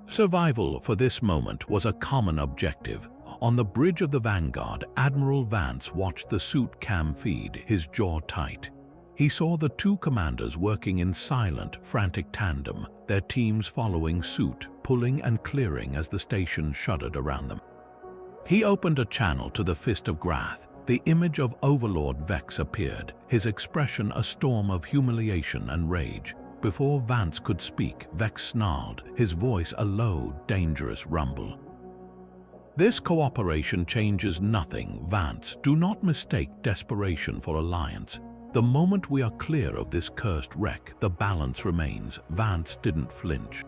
Survival for this moment was a common objective. On the bridge of the Vanguard, Admiral Vance watched the suit cam feed, his jaw tight. He saw the two commanders working in silent, frantic tandem, their teams following suit, pulling and clearing as the station shuddered around them. He opened a channel to the Fist of Grath. The image of Overlord Vex appeared, his expression a storm of humiliation and rage. Before Vance could speak, Vex snarled, his voice a low, dangerous rumble. "This cooperation changes nothing, Vance. Do not mistake desperation for alliance. The moment we are clear of this cursed wreck, the balance remains." Vance didn't flinch.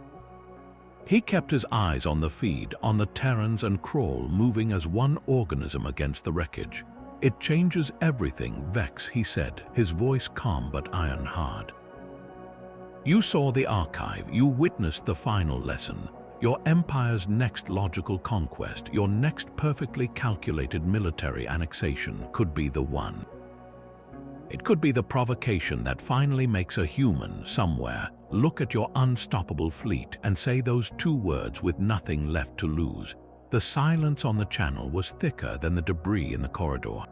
He kept his eyes on the feed, on the Terrans and Krall moving as one organism against the wreckage. "It changes everything, Vex," he said, his voice calm but iron-hard. "You saw the archive, you witnessed the final lesson. Your empire's next logical conquest, your next perfectly calculated military annexation could be the one. It could be the provocation that finally makes a human, somewhere, look at your unstoppable fleet and say those two words with nothing left to lose." The silence on the channel was thicker than the debris in the corridor.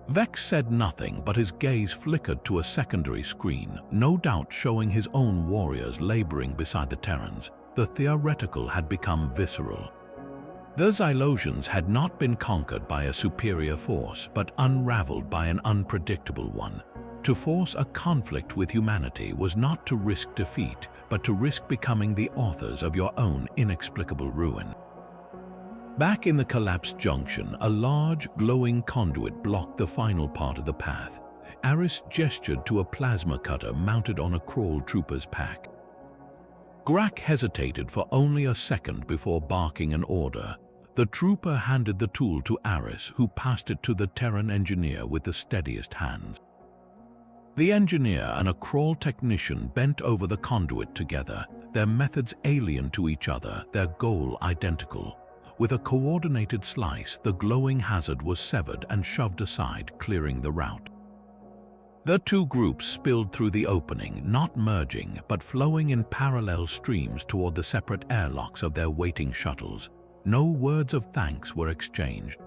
Vex said nothing, but his gaze flickered to a secondary screen, no doubt showing his own warriors laboring beside the Terrans. The theoretical had become visceral. The Xylosians had not been conquered by a superior force, but unraveled by an unpredictable one. To force a conflict with humanity was not to risk defeat, but to risk becoming the authors of your own inexplicable ruin. Back in the collapsed junction, a large, glowing conduit blocked the final part of the path. Aris gestured to a plasma cutter mounted on a Krall trooper's pack. Grak hesitated for only a second before barking an order. The trooper handed the tool to Aris, who passed it to the Terran engineer with the steadiest hands. The engineer and a Krall technician bent over the conduit together, their methods alien to each other, their goal identical. With a coordinated slice, the glowing hazard was severed and shoved aside, clearing the route. The two groups spilled through the opening, not merging, but flowing in parallel streams toward the separate airlocks of their waiting shuttles. No words of thanks were exchanged.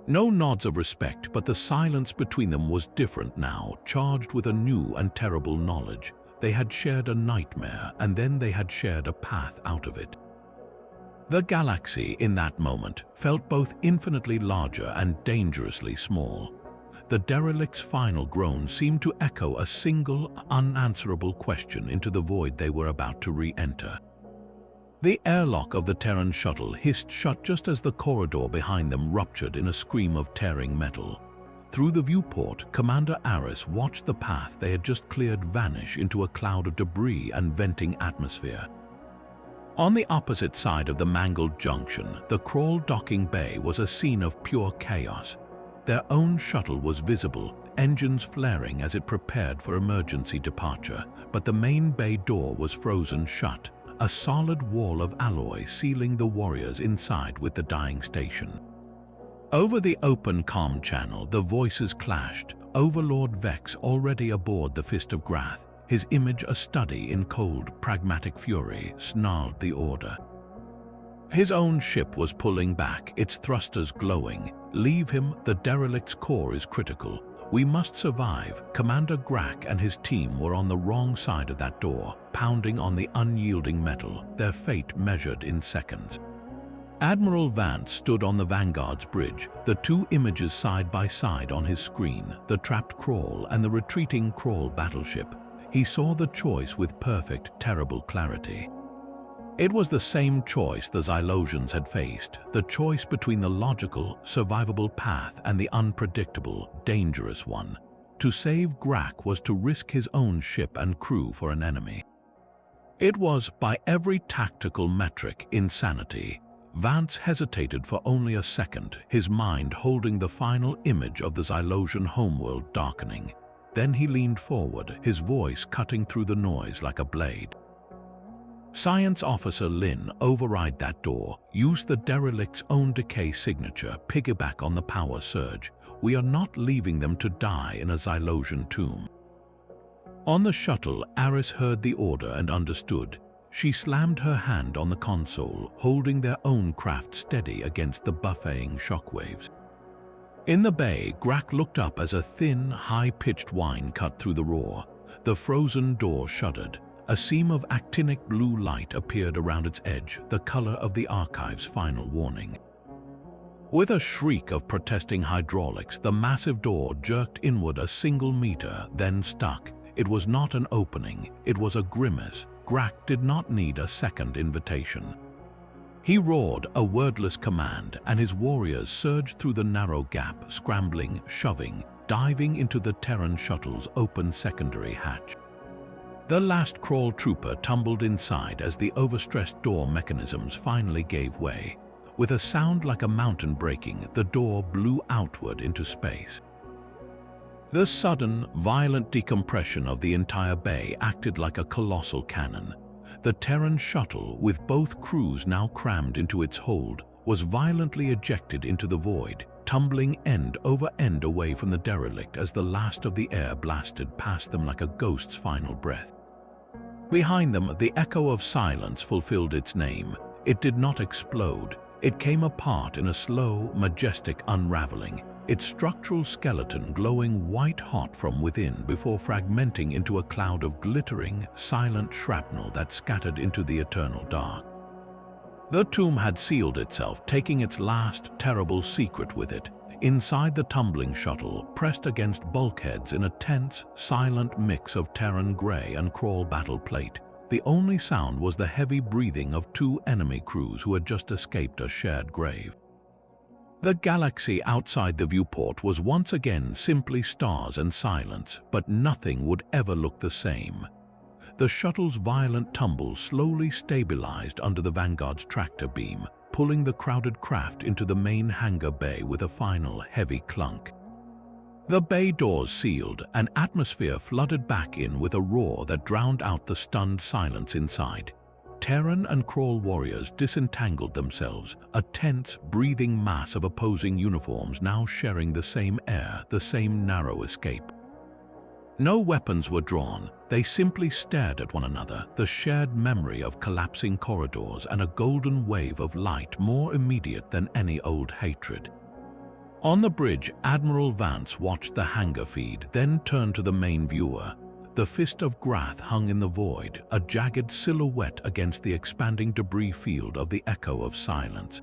No nods of respect, but the silence between them was different now, charged with a new and terrible knowledge. They had shared a nightmare, and then they had shared a path out of it. The galaxy, in that moment, felt both infinitely larger and dangerously small. The derelict's final groan seemed to echo a single, unanswerable question into the void they were about to re-enter. The airlock of the Terran shuttle hissed shut just as the corridor behind them ruptured in a scream of tearing metal. Through the viewport, Commander Aris watched the path they had just cleared vanish into a cloud of debris and venting atmosphere. On the opposite side of the mangled junction, the Krall docking bay was a scene of pure chaos. Their own shuttle was visible, engines flaring as it prepared for emergency departure, but the main bay door was frozen shut, a solid wall of alloy sealing the warriors inside with the dying station. Over the open comm channel, the voices clashed. Overlord Vex, already aboard the Fist of Grath, his image a study in cold, pragmatic fury, snarled the order. His own ship was pulling back, its thrusters glowing. Leave him, the derelict's core is critical. We must survive. Commander Grak and his team were on the wrong side of that door, pounding on the unyielding metal, their fate measured in seconds. Admiral Vance stood on the Vanguard's bridge, the two images side by side on his screen, the trapped Krall and the retreating Krall battleship. He saw the choice with perfect, terrible clarity. It was the same choice the Xylosians had faced, the choice between the logical, survivable path and the unpredictable, dangerous one. To save Grak was to risk his own ship and crew for an enemy. It was, by every tactical metric, insanity. Vance hesitated for only a second, his mind holding the final image of the Xylosian homeworld darkening. Then he leaned forward, his voice cutting through the noise like a blade. Science Officer Lin, override that door. Use the derelict's own decay signature, piggyback on the power surge. We are not leaving them to die in a Xylosian tomb. On the shuttle, Aris heard the order and understood. She slammed her hand on the console, holding their own craft steady against the buffeting shockwaves. In the bay, Grak looked up as a thin, high-pitched whine cut through the roar. The frozen door shuddered. A seam of actinic blue light appeared around its edge, the color of the archive's final warning. With a shriek of protesting hydraulics, the massive door jerked inward a single meter, then stuck. It was not an opening, it was a grimace. Grak did not need a second invitation. He roared a wordless command, and his warriors surged through the narrow gap, scrambling, shoving, diving into the Terran shuttle's open secondary hatch. The last Krall trooper tumbled inside as the overstressed door mechanisms finally gave way. With a sound like a mountain breaking, the door blew outward into space. The sudden, violent decompression of the entire bay acted like a colossal cannon. The Terran shuttle, with both crews now crammed into its hold, was violently ejected into the void, tumbling end over end away from the derelict as the last of the air blasted past them like a ghost's final breath. Behind them, the echo of silence fulfilled its name. It did not explode. It came apart in a slow, majestic unraveling, its structural skeleton glowing white-hot from within before fragmenting into a cloud of glittering, silent shrapnel that scattered into the eternal dark. The tomb had sealed itself, taking its last, terrible secret with it. Inside the tumbling shuttle, pressed against bulkheads in a tense, silent mix of Terran gray and Krall battle plate, The only sound was the heavy breathing of two enemy crews who had just escaped a shared grave. The galaxy outside the viewport was once again simply stars and silence, but nothing would ever look the same. The shuttle's violent tumble slowly stabilized under the Vanguard's tractor beam, pulling the crowded craft into the main hangar bay with a final heavy clunk. The bay doors sealed, and atmosphere flooded back in with a roar that drowned out the stunned silence inside. Terran and Krall warriors disentangled themselves, a tense, breathing mass of opposing uniforms now sharing the same air, the same narrow escape. No weapons were drawn, they simply stared at one another, the shared memory of collapsing corridors and a golden wave of light more immediate than any old hatred. On the bridge, Admiral Vance watched the hangar feed, then turned to the main viewer. The fist of Grath hung in the void, a jagged silhouette against the expanding debris field of the echo of silence.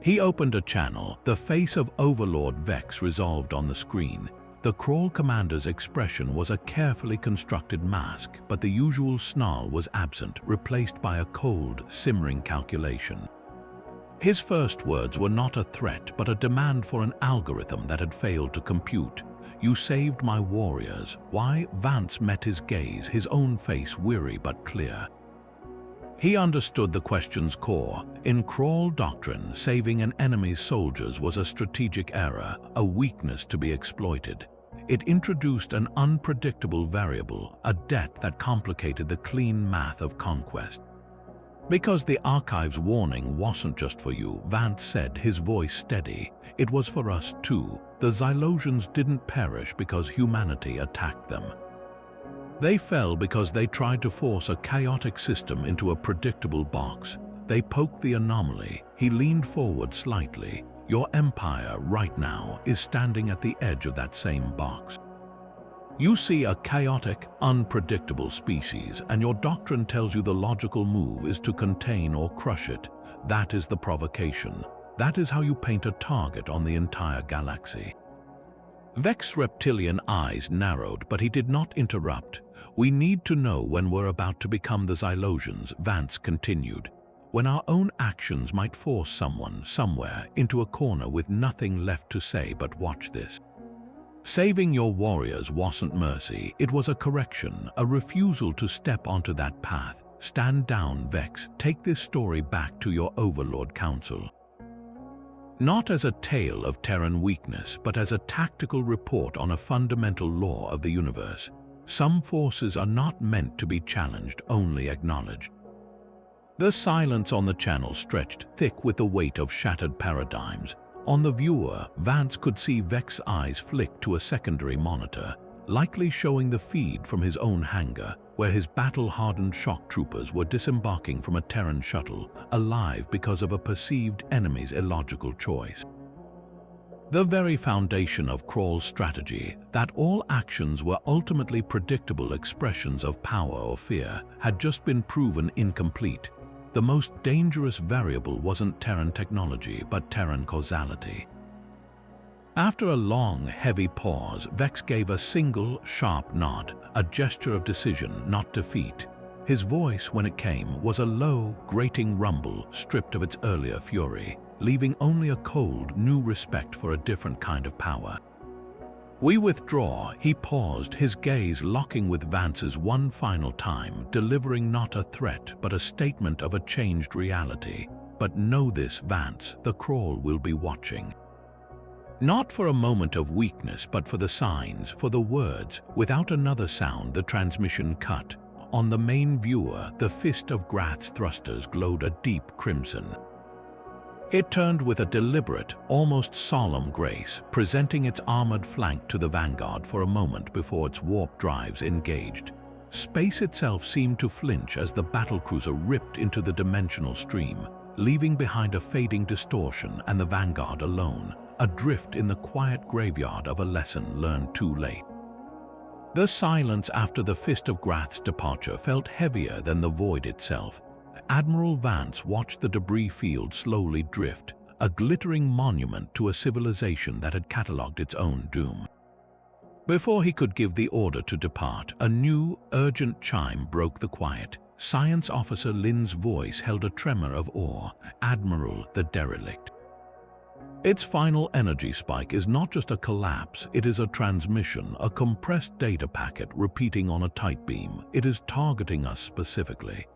He opened a channel, the face of Overlord Vex resolved on the screen. The Krall commander's expression was a carefully constructed mask, but the usual snarl was absent, replaced by a cold, simmering calculation. His first words were not a threat, but a demand for an algorithm that had failed to compute. "You saved my warriors." Why? Vance met his gaze, his own face weary but clear. He understood the question's core. In Krall doctrine, saving an enemy's soldiers was a strategic error, a weakness to be exploited. It introduced an unpredictable variable, a debt that complicated the clean math of conquest. "Because the Archive's warning wasn't just for you," Vance said, his voice steady. "It was for us too. The Xylosians didn't perish because humanity attacked them. They fell because they tried to force a chaotic system into a predictable box. They poked the anomaly." He leaned forward slightly. "Your empire, right now, is standing at the edge of that same box. You see a chaotic, unpredictable species, and your doctrine tells you the logical move is to contain or crush it. That is the provocation. That is how you paint a target on the entire galaxy." Vex's reptilian eyes narrowed, but he did not interrupt. "We need to know when we're about to become the Xylosians," Vance continued. "When our own actions might force someone, somewhere, into a corner with nothing left to say but watch this. Saving your warriors wasn't mercy, it was a correction, a refusal to step onto that path. Stand down, Vex. Take this story back to your Overlord Council. Not as a tale of Terran weakness, but as a tactical report on a fundamental law of the universe. Some forces are not meant to be challenged, only acknowledged." The silence on the channel stretched, thick with the weight of shattered paradigms. On the viewer, Vance could see Vex's eyes flick to a secondary monitor, likely showing the feed from his own hangar, where his battle-hardened shock troopers were disembarking from a Terran shuttle, alive because of a perceived enemy's illogical choice. The very foundation of Krall's strategy, that all actions were ultimately predictable expressions of power or fear, had just been proven incomplete. The most dangerous variable wasn't Terran technology, but Terran causality. After a long, heavy pause, Vex gave a single, sharp nod, a gesture of decision, not defeat. His voice, when it came, was a low, grating rumble, stripped of its earlier fury, leaving only a cold, new respect for a different kind of power. "We withdraw." He paused, his gaze locking with Vance's one final time, delivering not a threat, but a statement of a changed reality. "But know this, Vance, the Krall will be watching. Not for a moment of weakness, but for the signs, for the words." Without another sound, the transmission cut. On the main viewer, the fist of Grath's thrusters glowed a deep crimson. It turned with a deliberate, almost solemn grace, presenting its armored flank to the Vanguard for a moment before its warp drives engaged. Space itself seemed to flinch as the battlecruiser ripped into the dimensional stream, leaving behind a fading distortion and the Vanguard alone, adrift in the quiet graveyard of a lesson learned too late. The silence after the fist of Grath's departure felt heavier than the void itself. Admiral Vance watched the debris field slowly drift, a glittering monument to a civilization that had catalogued its own doom. Before he could give the order to depart, a new, urgent chime broke the quiet. Science Officer Lin's voice held a tremor of awe. Admiral, the derelict. Its final energy spike is not just a collapse, it is a transmission, a compressed data packet repeating on a tight beam. It is targeting us specifically.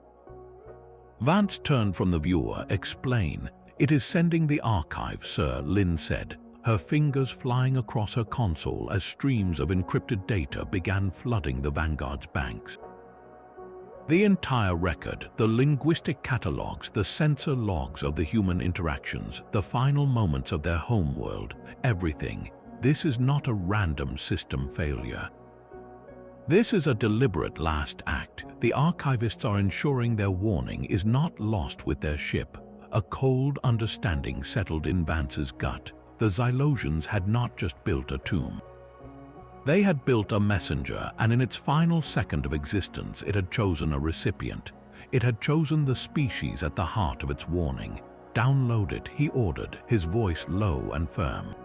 Vance turned from the viewer. Explain. It is sending the archive, sir, Lin said, her fingers flying across her console as streams of encrypted data began flooding the Vanguard's banks. The entire record, the linguistic catalogues, the sensor logs of the human interactions, the final moments of their homeworld, everything. This is not a random system failure. This is a deliberate last act. The archivists are ensuring their warning is not lost with their ship. A cold understanding settled in Vance's gut. The Xylosians had not just built a tomb. They had built a messenger, and in its final second of existence, it had chosen a recipient. It had chosen the species at the heart of its warning. Download it, he ordered, his voice low and firm.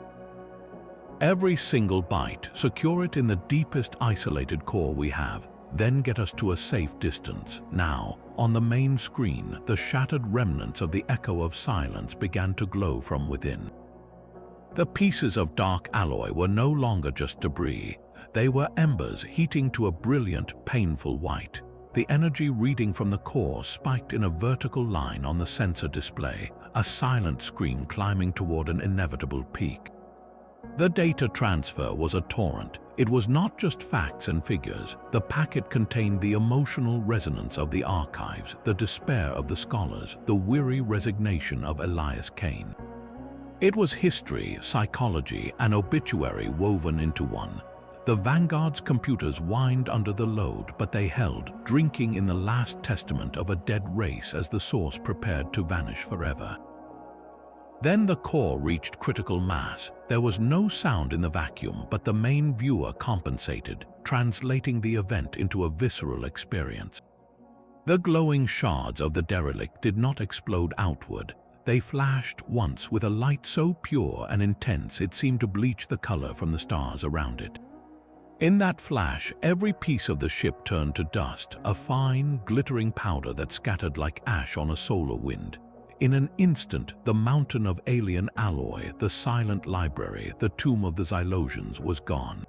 Every single byte, secure it in the deepest isolated core we have, then get us to a safe distance. Now, on the main screen, the shattered remnants of the echo of silence began to glow from within. The pieces of dark alloy were no longer just debris. They were embers heating to a brilliant, painful white. The energy reading from the core spiked in a vertical line on the sensor display, a silent scream climbing toward an inevitable peak. The data transfer was a torrent. It was not just facts and figures. The packet contained the emotional resonance of the archives, the despair of the scholars, the weary resignation of Elias Kane. It was history, psychology, and obituary woven into one. The Vanguard's computers whined under the load, but they held, drinking in the last testament of a dead race as the source prepared to vanish forever. Then the core reached critical mass. There was no sound in the vacuum, but the main viewer compensated, translating the event into a visceral experience. The glowing shards of the derelict did not explode outward. They flashed once with a light so pure and intense it seemed to bleach the color from the stars around it. In that flash, every piece of the ship turned to dust, a fine, glittering powder that scattered like ash on a solar wind. In an instant, the mountain of alien alloy, the silent library, the tomb of the Xylosians was gone.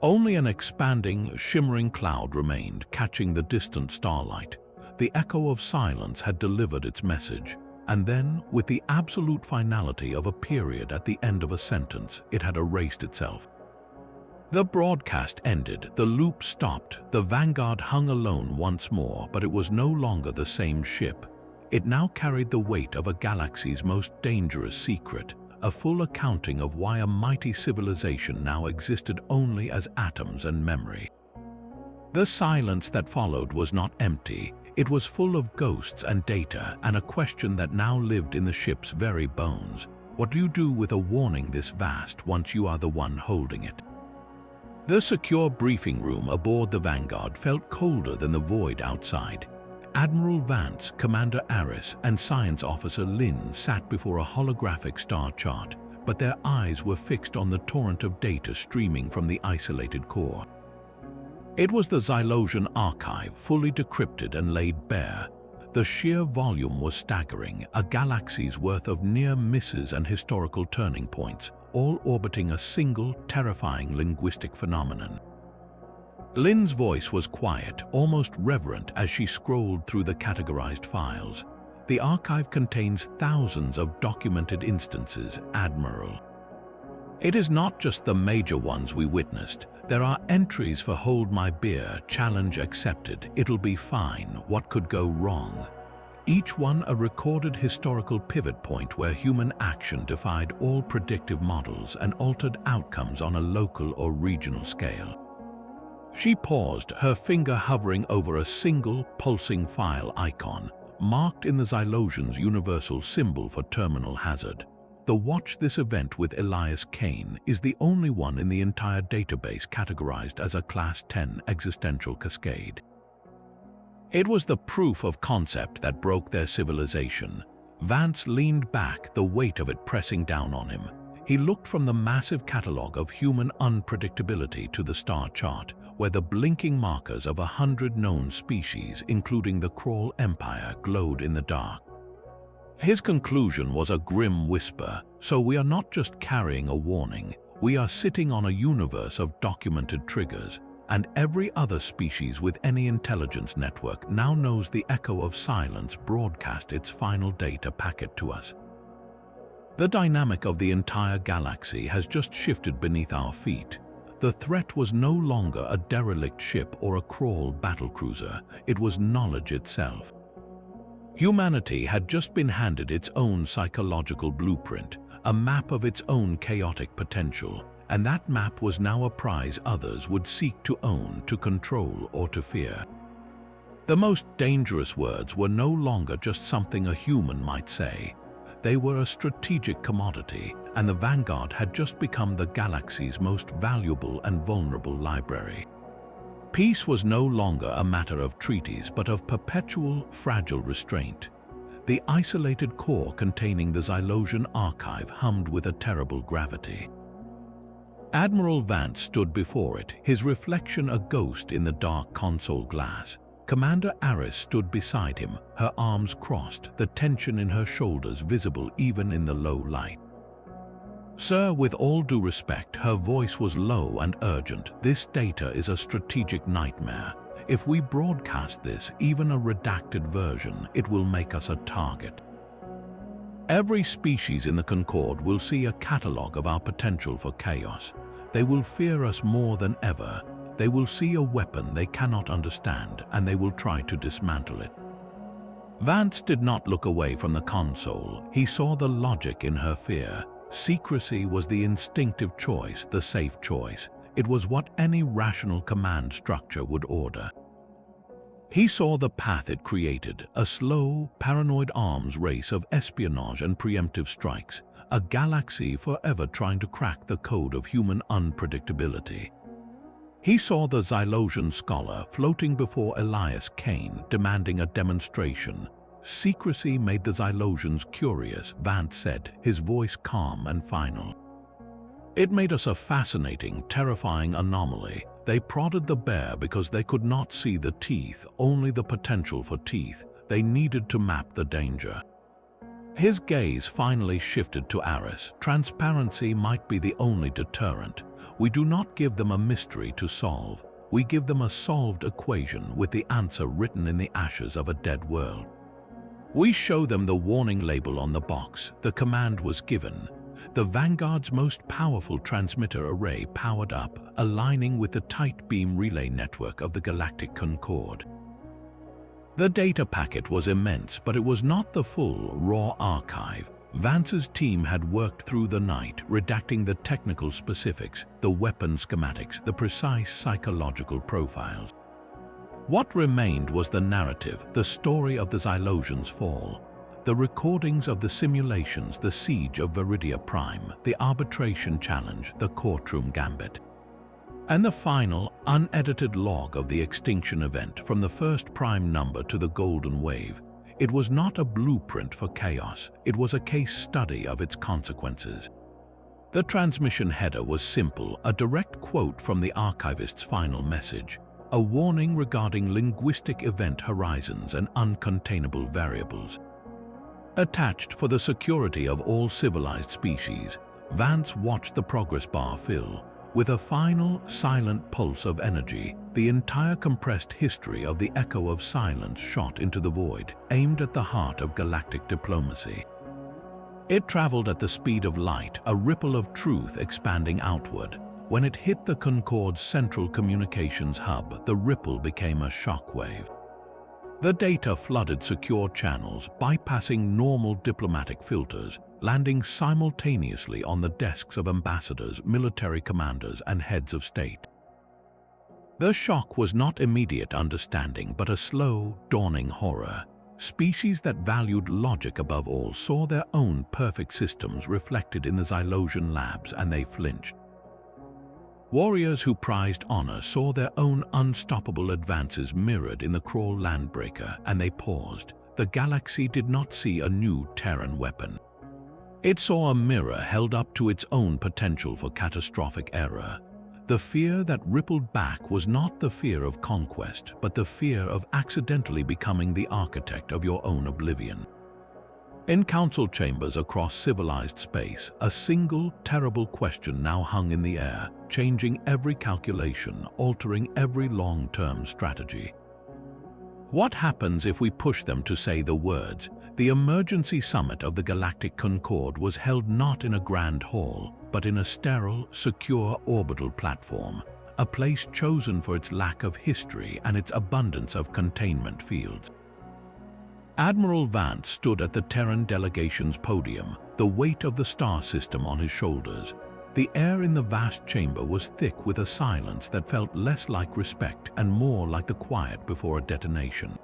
Only an expanding, shimmering cloud remained, catching the distant starlight. The echo of silence had delivered its message. And then, with the absolute finality of a period at the end of a sentence, it had erased itself. The broadcast ended, the loop stopped, the Vanguard hung alone once more, but it was no longer the same ship. It now carried the weight of a galaxy's most dangerous secret, a full accounting of why a mighty civilization now existed only as atoms and memory. The silence that followed was not empty. It was full of ghosts and data, and a question that now lived in the ship's very bones. What do you do with a warning this vast once you are the one holding it? The secure briefing room aboard the Vanguard felt colder than the void outside. Admiral Vance, Commander Aris, and Science Officer Lin sat before a holographic star chart, but their eyes were fixed on the torrent of data streaming from the isolated core. It was the Xylosian archive, fully decrypted and laid bare. The sheer volume was staggering, a galaxy's worth of near misses and historical turning points, all orbiting a single, terrifying linguistic phenomenon. Lin's voice was quiet, almost reverent as she scrolled through the categorized files. The archive contains thousands of documented instances, Admiral. It is not just the major ones we witnessed. There are entries for hold my beer, challenge accepted, it'll be fine, what could go wrong. Each one a recorded historical pivot point where human action defied all predictive models and altered outcomes on a local or regional scale. She paused, her finger hovering over a single, pulsing file icon, marked in the Xylosian's universal symbol for terminal hazard. The Watch This Event with Elias Kane is the only one in the entire database categorized as a Class 10 existential cascade. It was the proof of concept that broke their civilization. Vance leaned back, the weight of it pressing down on him. He looked from the massive catalogue of human unpredictability to the star chart, where the blinking markers of 100 known species, including the Krall Empire, glowed in the dark. His conclusion was a grim whisper: so we are not just carrying a warning, we are sitting on a universe of documented triggers, and every other species with any intelligence network now knows the echo of silence broadcast its final data packet to us. The dynamic of the entire galaxy has just shifted beneath our feet. The threat was no longer a derelict ship or a Krall battlecruiser, it was knowledge itself. Humanity had just been handed its own psychological blueprint, a map of its own chaotic potential, and that map was now a prize others would seek to own, to control, or to fear. The most dangerous words were no longer just something a human might say. They were a strategic commodity, and the Vanguard had just become the galaxy's most valuable and vulnerable library. Peace was no longer a matter of treaties, but of perpetual, fragile restraint. The isolated core containing the Xylosian archive hummed with a terrible gravity. Admiral Vance stood before it, his reflection a ghost in the dark console glass. Commander Aris stood beside him, her arms crossed, the tension in her shoulders visible even in the low light. "Sir, with all due respect," her voice was low and urgent, "this data is a strategic nightmare. If we broadcast this, even a redacted version, it will make us a target. Every species in the Concord will see a catalogue of our potential for chaos. They will fear us more than ever. They will see a weapon they cannot understand, and they will try to dismantle it." Vance did not look away from the console. He saw the logic in her fear. Secrecy was the instinctive choice, the safe choice. It was what any rational command structure would order. He saw the path it created, a slow, paranoid arms race of espionage and preemptive strikes, a galaxy forever trying to crack the code of human unpredictability. He saw the Xylosian scholar floating before Elias Kane, demanding a demonstration. "Secrecy made the Xylosians curious," Vance said, his voice calm and final. "It made us a fascinating, terrifying anomaly. They prodded the bear because they could not see the teeth, only the potential for teeth. They needed to map the danger." His gaze finally shifted to Aris. "Transparency might be the only deterrent. We do not give them a mystery to solve. We give them a solved equation with the answer written in the ashes of a dead world. We show them the warning label on the box. The command was given. The Vanguard's most powerful transmitter array powered up, aligning with the tight beam relay network of the galactic Concord. The data packet was immense, but it was not the full, raw archive. Vance's team had worked through the night, redacting the technical specifics, the weapon schematics, the precise psychological profiles. What remained was the narrative, the story of the Xylosians' fall. The recordings of the simulations, the siege of Viridia Prime, the arbitration challenge, the courtroom gambit. And the final, unedited log of the extinction event from the first prime number to the golden wave. It was not a blueprint for chaos, it was a case study of its consequences. The transmission header was simple, a direct quote from the archivist's final message, a warning regarding linguistic event horizons and uncontainable variables. Attached for the security of all civilized species, Vance watched the progress bar fill. With a final, silent pulse of energy, the entire compressed history of the echo of silence shot into the void, aimed at the heart of galactic diplomacy. It traveled at the speed of light, a ripple of truth expanding outward. When it hit the Concord's central communications hub, the ripple became a shockwave. The data flooded secure channels, bypassing normal diplomatic filters, landing simultaneously on the desks of ambassadors, military commanders, and heads of state. The shock was not immediate understanding, but a slow, dawning horror. Species that valued logic above all saw their own perfect systems reflected in the Xylosian labs, and they flinched. Warriors who prized honor saw their own unstoppable advances mirrored in the Krall landbreaker, and they paused. The galaxy did not see a new Terran weapon. It saw a mirror held up to its own potential for catastrophic error. The fear that rippled back was not the fear of conquest, but the fear of accidentally becoming the architect of your own oblivion. In council chambers across civilized space, a single, terrible question now hung in the air, changing every calculation, altering every long-term strategy. What happens if we push them to say the words? The emergency summit of the Galactic Concord was held not in a grand hall, but in a sterile, secure orbital platform, a place chosen for its lack of history and its abundance of containment fields. Admiral Vance stood at the Terran delegation's podium, the weight of the star system on his shoulders. The air in the vast chamber was thick with a silence that felt less like respect and more like the quiet before a detonation.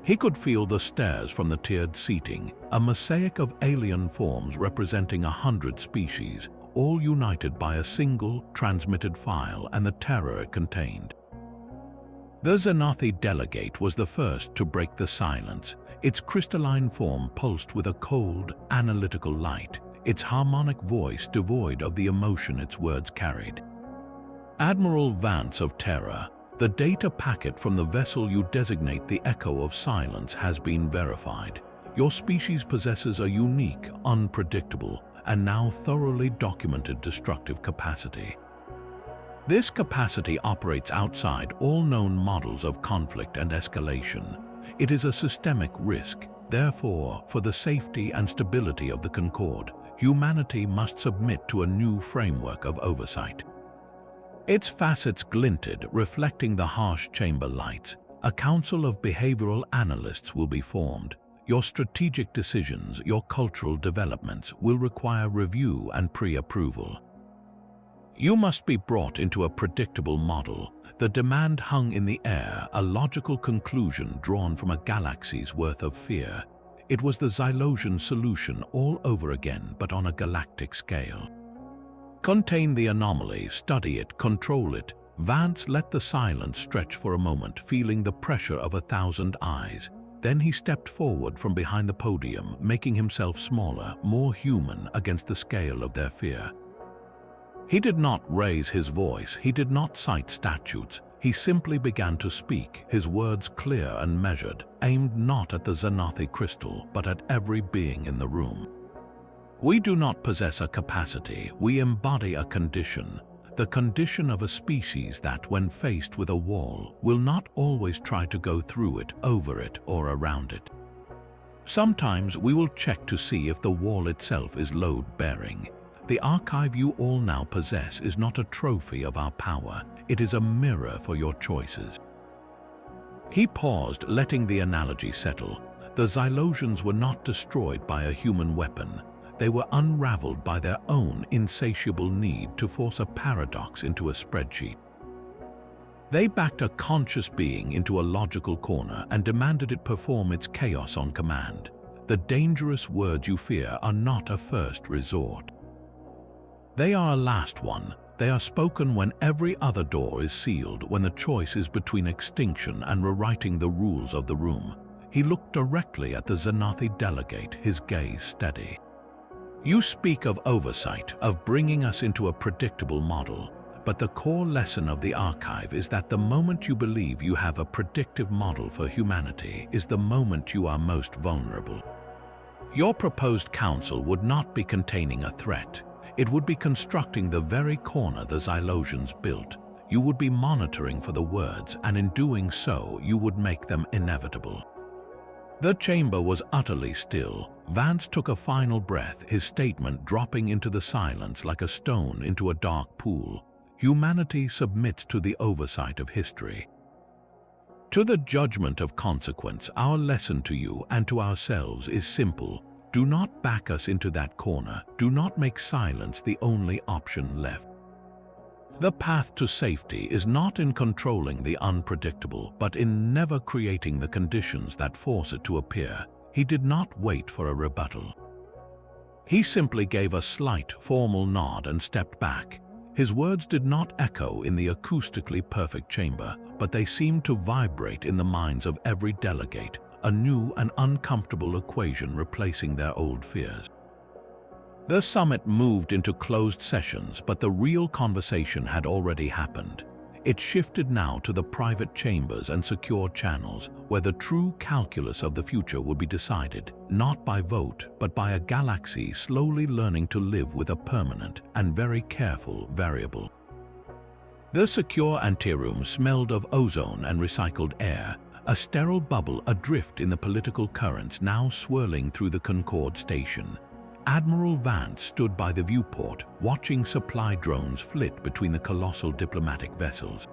He could feel the stares from the tiered seating, a mosaic of alien forms representing 100 species, all united by a single, transmitted file and the terror it contained. The Xylothi delegate was the first to break the silence. Its crystalline form pulsed with a cold, analytical light, its harmonic voice devoid of the emotion its words carried. Admiral Vance of Terra, the data packet from the vessel you designate the Echo of Silence has been verified. Your species possesses a unique, unpredictable, and now thoroughly documented destructive capacity. This capacity operates outside all known models of conflict and escalation. It is a systemic risk. Therefore, for the safety and stability of the Concord, humanity must submit to a new framework of oversight. Its facets glinted, reflecting the harsh chamber lights. A council of behavioral analysts will be formed. Your strategic decisions, your cultural developments will require review and pre-approval. You must be brought into a predictable model. The demand hung in the air, a logical conclusion drawn from a galaxy's worth of fear. It was the Xylosian solution all over again, but on a galactic scale. Contain the anomaly, study it, control it. Vance let the silence stretch for a moment, feeling the pressure of 1,000 eyes. Then he stepped forward from behind the podium, making himself smaller, more human against the scale of their fear. He did not raise his voice, he did not cite statutes, he simply began to speak, his words clear and measured, aimed not at the Xylothi crystal, but at every being in the room. We do not possess a capacity, we embody a condition, the condition of a species that, when faced with a wall, will not always try to go through it, over it, or around it. Sometimes we will check to see if the wall itself is load-bearing. The archive you all now possess is not a trophy of our power, it is a mirror for your choices. He paused, letting the analogy settle. The Xylosians were not destroyed by a human weapon. They were unraveled by their own insatiable need to force a paradox into a spreadsheet. They backed a conscious being into a logical corner and demanded it perform its chaos on command. The dangerous words you fear are not a first resort. They are a last one. They are spoken when every other door is sealed, when the choice is between extinction and rewriting the rules of the room. He looked directly at the Xylothi delegate, his gaze steady. You speak of oversight, of bringing us into a predictable model, but the core lesson of the archive is that the moment you believe you have a predictive model for humanity is the moment you are most vulnerable. Your proposed council would not be containing a threat. It would be constructing the very corner the Xylosians built. You would be monitoring for the words, and in doing so, you would make them inevitable. The chamber was utterly still. Vance took a final breath, his statement dropping into the silence like a stone into a dark pool. Humanity submits to the oversight of history. To the judgment of consequence, our lesson to you and to ourselves is simple. Do not back us into that corner. Do not make silence the only option left. The path to safety is not in controlling the unpredictable, but in never creating the conditions that force it to appear. He did not wait for a rebuttal. He simply gave a slight, formal nod and stepped back. His words did not echo in the acoustically perfect chamber, but they seemed to vibrate in the minds of every delegate, a new and uncomfortable equation replacing their old fears. The summit moved into closed sessions, but the real conversation had already happened. It shifted now to the private chambers and secure channels, where the true calculus of the future would be decided, not by vote, but by a galaxy slowly learning to live with a permanent and very careful variable. The secure anteroom smelled of ozone and recycled air, a sterile bubble adrift in the political currents now swirling through the Concorde station. Admiral Vance stood by the viewport, watching supply drones flit between the colossal diplomatic vessels.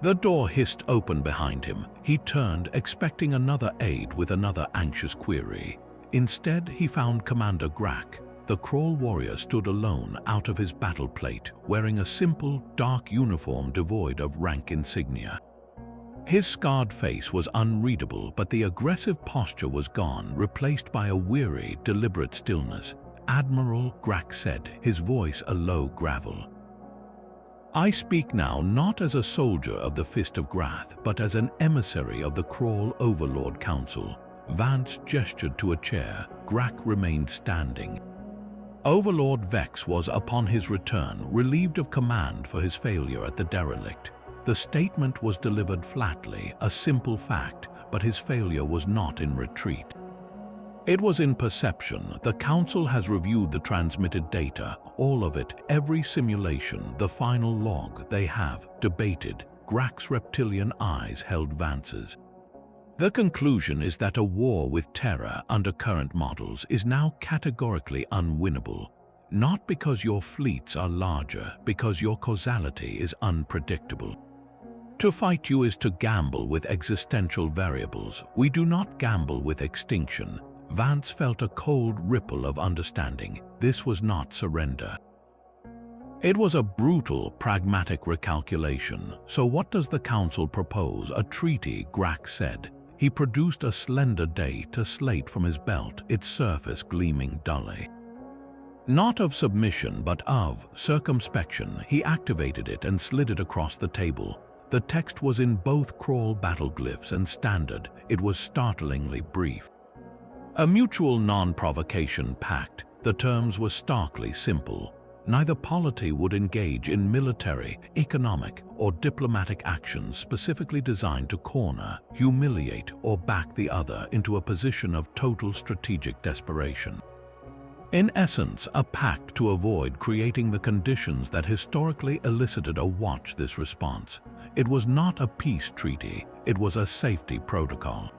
The door hissed open behind him. He turned, expecting another aide with another anxious query. Instead, he found Commander Grak. The Krall warrior stood alone out of his battle plate, wearing a simple, dark uniform devoid of rank insignia. His scarred face was unreadable, but the aggressive posture was gone, replaced by a weary, deliberate stillness. "Admiral," Grak said, his voice a low gravel. "I speak now not as a soldier of the Fist of Grath, but as an emissary of the Krall Overlord Council." Vance gestured to a chair. Grak remained standing. Overlord Vex was, upon his return, relieved of command for his failure at the derelict. The statement was delivered flatly, a simple fact, but his failure was not in retreat. It was in perception. The Council has reviewed the transmitted data, all of it, every simulation, the final log. They have debated. Grak's reptilian eyes held Vance's. The conclusion is that a war with Terra under current models is now categorically unwinnable. Not because your fleets are larger, because your causality is unpredictable. To fight you is to gamble with existential variables. We do not gamble with extinction. Vance felt a cold ripple of understanding. This was not surrender. It was a brutal, pragmatic recalculation. So what does the Council propose? A treaty, Grak said. He produced a slender date, a slate from his belt, its surface gleaming dully. Not of submission, but of circumspection. He activated it and slid it across the table. The text was in both Krall battleglyphs and standard. It was startlingly brief. A mutual non-provocation pact. The terms were starkly simple. Neither polity would engage in military, economic, or diplomatic actions specifically designed to corner, humiliate, or back the other into a position of total strategic desperation. In essence, a pact to avoid creating the conditions that historically elicited a "watch this response." It was not a peace treaty, it was a safety protocol.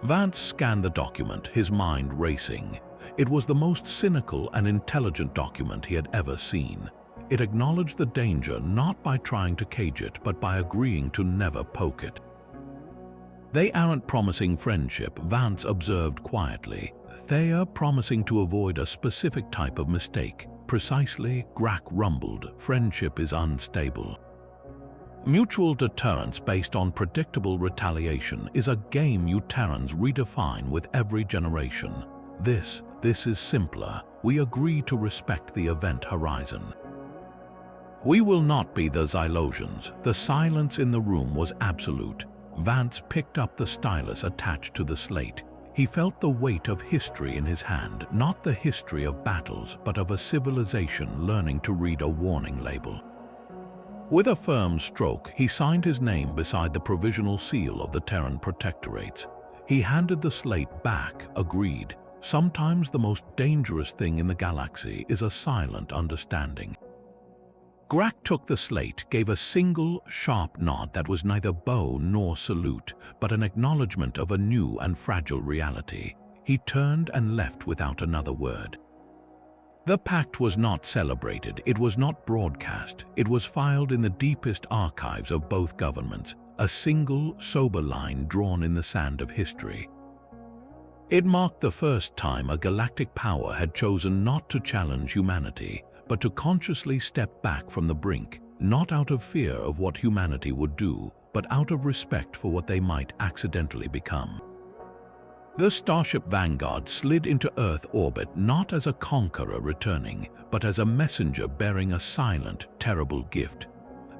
Vance scanned the document, his mind racing. It was the most cynical and intelligent document he had ever seen. It acknowledged the danger not by trying to cage it, but by agreeing to never poke it. "They aren't promising friendship," Vance observed quietly. "They are promising to avoid a specific type of mistake." "Precisely," Grak rumbled. "Friendship is unstable. Mutual deterrence based on predictable retaliation is a game you Terrans redefine with every generation. This is simpler. We agree to respect the event horizon. We will not be the Xylosians." The silence in the room was absolute. Vance picked up the stylus attached to the slate. He felt the weight of history in his hand, not the history of battles, but of a civilization learning to read a warning label. With a firm stroke, he signed his name beside the provisional seal of the Terran protectorates. He handed the slate back, agreed. Sometimes the most dangerous thing in the galaxy is a silent understanding. Grak took the slate, gave a single, sharp nod that was neither bow nor salute, but an acknowledgement of a new and fragile reality. He turned and left without another word. The pact was not celebrated, it was not broadcast, it was filed in the deepest archives of both governments, a single, sober line drawn in the sand of history. It marked the first time a galactic power had chosen not to challenge humanity, but to consciously step back from the brink, not out of fear of what humanity would do, but out of respect for what they might accidentally become. The starship Vanguard slid into Earth orbit not as a conqueror returning, but as a messenger bearing a silent, terrible gift.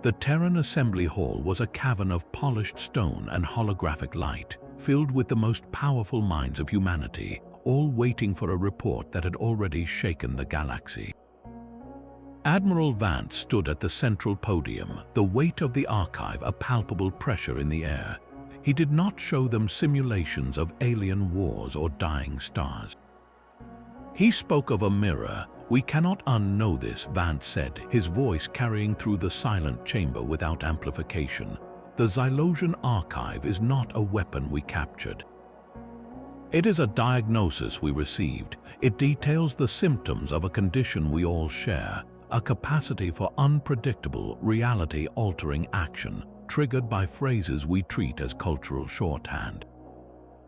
The Terran assembly hall was a cavern of polished stone and holographic light, filled with the most powerful minds of humanity, all waiting for a report that had already shaken the galaxy. Admiral Vance stood at the central podium, the weight of the archive a palpable pressure in the air. He did not show them simulations of alien wars or dying stars. He spoke of a mirror. "We cannot unknow this," Vance said, his voice carrying through the silent chamber without amplification. "The Xylosian archive is not a weapon we captured. It is a diagnosis we received. It details the symptoms of a condition we all share, a capacity for unpredictable, reality-altering action, triggered by phrases we treat as cultural shorthand."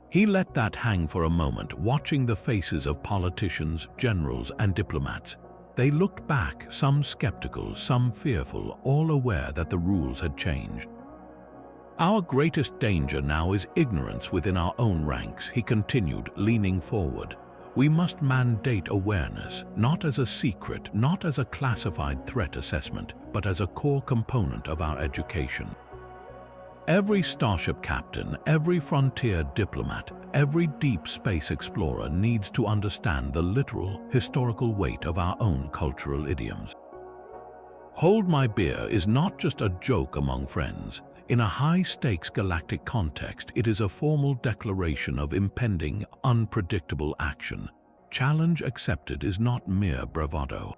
He let that hang for a moment, watching the faces of politicians, generals, and diplomats. They looked back, some skeptical, some fearful, all aware that the rules had changed. "Our greatest danger now is ignorance within our own ranks," he continued, leaning forward. "We must mandate awareness, not as a secret, not as a classified threat assessment, but as a core component of our education. Every starship captain, every frontier diplomat, every deep space explorer needs to understand the literal, historical weight of our own cultural idioms. Hold my beer is not just a joke among friends. In a high-stakes galactic context, it is a formal declaration of impending, unpredictable action. Challenge accepted is not mere bravado.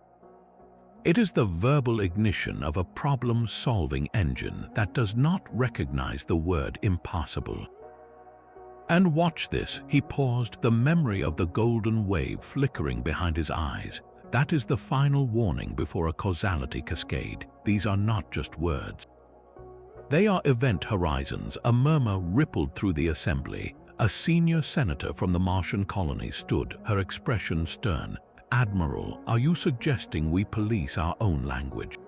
It is the verbal ignition of a problem-solving engine that does not recognize the word impossible." "And watch this," he paused, the memory of the golden wave flickering behind his eyes. "That is the final warning before a causality cascade. These are not just words. They are event horizons." A murmur rippled through the assembly. A senior senator from the Martian colony stood, her expression stern. "Admiral, are you suggesting we police our own language?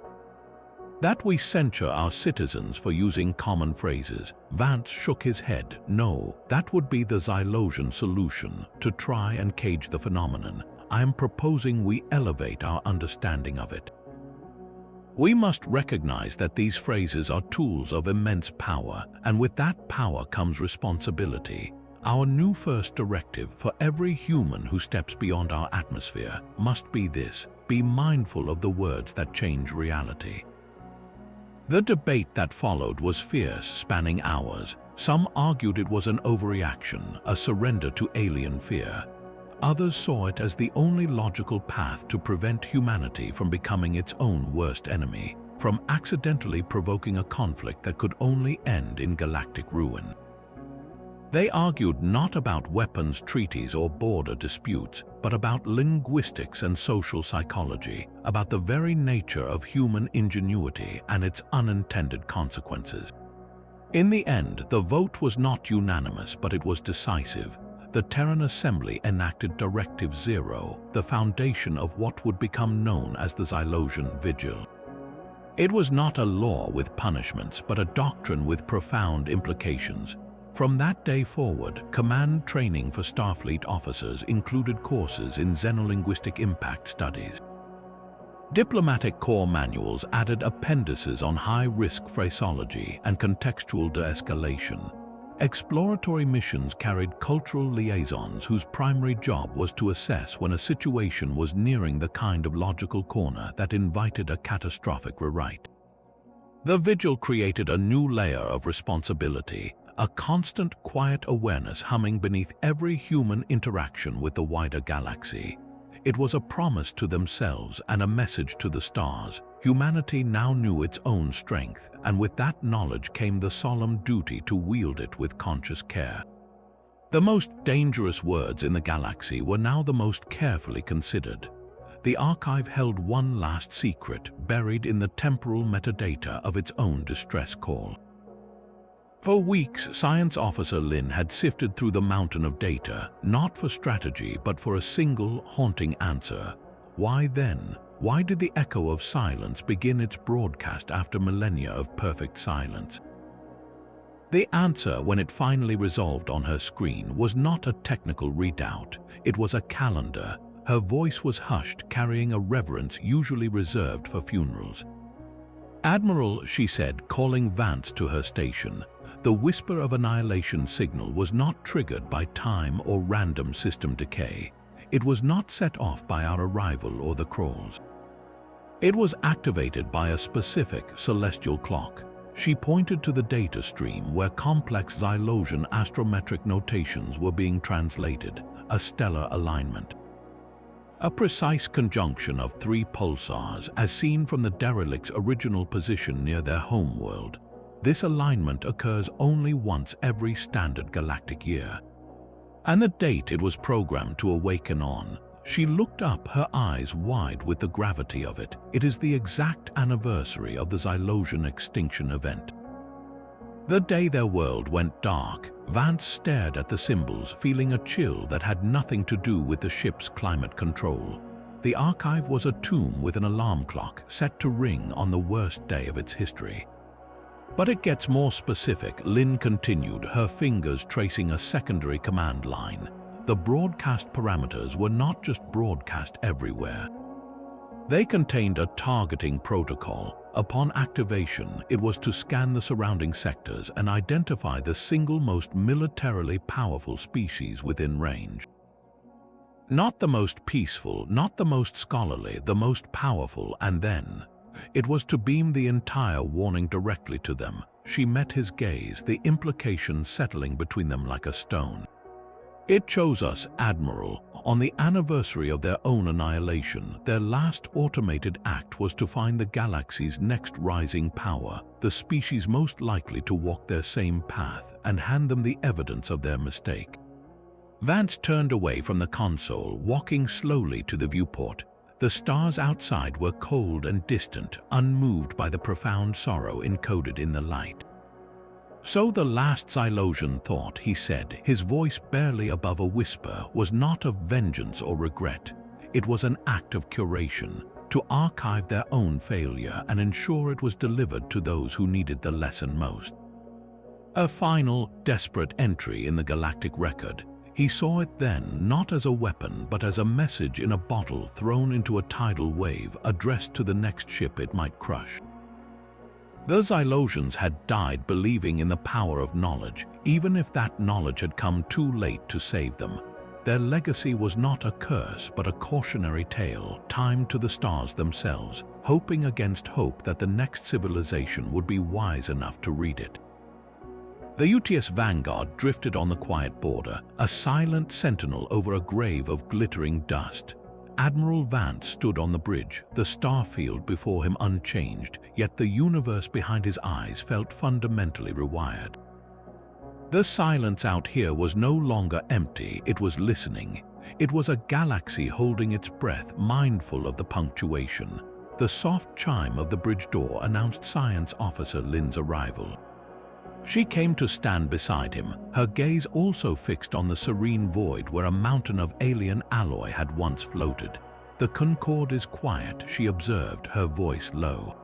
That we censure our citizens for using common phrases?" Vance shook his head. "No, that would be the Xylosian solution, to try and cage the phenomenon. I am proposing we elevate our understanding of it. We must recognize that these phrases are tools of immense power, and with that power comes responsibility. Our new first directive for every human who steps beyond our atmosphere must be this: be mindful of the words that change reality." The debate that followed was fierce, spanning hours. Some argued it was an overreaction, a surrender to alien fear. Others saw it as the only logical path to prevent humanity from becoming its own worst enemy, from accidentally provoking a conflict that could only end in galactic ruin. They argued not about weapons treaties or border disputes, but about linguistics and social psychology, about the very nature of human ingenuity and its unintended consequences. In the end, the vote was not unanimous, but it was decisive. The Terran Assembly enacted Directive 0, the foundation of what would become known as the Xylosian Vigil. It was not a law with punishments, but a doctrine with profound implications. From that day forward, command training for Starfleet officers included courses in xenolinguistic impact studies. Diplomatic corps manuals added appendices on high-risk phraseology and contextual de-escalation. Exploratory missions carried cultural liaisons whose primary job was to assess when a situation was nearing the kind of logical corner that invited a catastrophic rewrite. The vigil created a new layer of responsibility, a constant, quiet awareness humming beneath every human interaction with the wider galaxy. It was a promise to themselves and a message to the stars. Humanity now knew its own strength, and with that knowledge came the solemn duty to wield it with conscious care. The most dangerous words in the galaxy were now the most carefully considered. The archive held one last secret, buried in the temporal metadata of its own distress call. For weeks, Science Officer Lin had sifted through the mountain of data, not for strategy, but for a single, haunting answer. Why then? Why did the echo of silence begin its broadcast after millennia of perfect silence? The answer, when it finally resolved on her screen, was not a technical readout. It was a calendar. Her voice was hushed, carrying a reverence usually reserved for funerals. "Admiral," she said, calling Vance to her station. The whisper of annihilation signal was not triggered by time or random system decay. It was not set off by our arrival or the Kralls. It was activated by a specific celestial clock. She pointed to the data stream where complex Xylosian astrometric notations were being translated, a stellar alignment. A precise conjunction of 3 pulsars as seen from the derelict's original position near their homeworld. This alignment occurs only once every standard galactic year. And the date it was programmed to awaken on. She looked up, her eyes wide with the gravity of it. It is the exact anniversary of the Xylosian extinction event. The day their world went dark, Vance stared at the symbols, feeling a chill that had nothing to do with the ship's climate control. The archive was a tomb with an alarm clock set to ring on the worst day of its history. But it gets more specific, Lynn continued, her fingers tracing a secondary command line. The broadcast parameters were not just broadcast everywhere. They contained a targeting protocol. Upon activation, it was to scan the surrounding sectors and identify the single most militarily powerful species within range. Not the most peaceful, not the most scholarly, the most powerful, and then it was to beam the entire warning directly to them. She met his gaze, the implication settling between them like a stone. "It chose us, Admiral. On the anniversary of their own annihilation, their last automated act was to find the galaxy's next rising power, the species most likely to walk their same path, and hand them the evidence of their mistake." Vance turned away from the console, walking slowly to the viewport. The stars outside were cold and distant, unmoved by the profound sorrow encoded in the light. "So the last Xylosian thought," he said, his voice barely above a whisper, "was not of vengeance or regret. It was an act of curation, to archive their own failure and ensure it was delivered to those who needed the lesson most. A final, desperate entry in the galactic record. He saw it then not as a weapon but as a message in a bottle thrown into a tidal wave, addressed to the next ship it might crush." The Xylosians had died believing in the power of knowledge, even if that knowledge had come too late to save them. Their legacy was not a curse but a cautionary tale, timed to the stars themselves, hoping against hope that the next civilization would be wise enough to read it. The UTS Vanguard drifted on the quiet border, a silent sentinel over a grave of glittering dust. Admiral Vance stood on the bridge, the starfield before him unchanged, yet the universe behind his eyes felt fundamentally rewired. The silence out here was no longer empty, it was listening. It was a galaxy holding its breath, mindful of the punctuation. The soft chime of the bridge door announced Science Officer Lynn's arrival. She came to stand beside him, her gaze also fixed on the serene void where a mountain of alien alloy had once floated. "The Concorde is quiet," she observed, her voice low.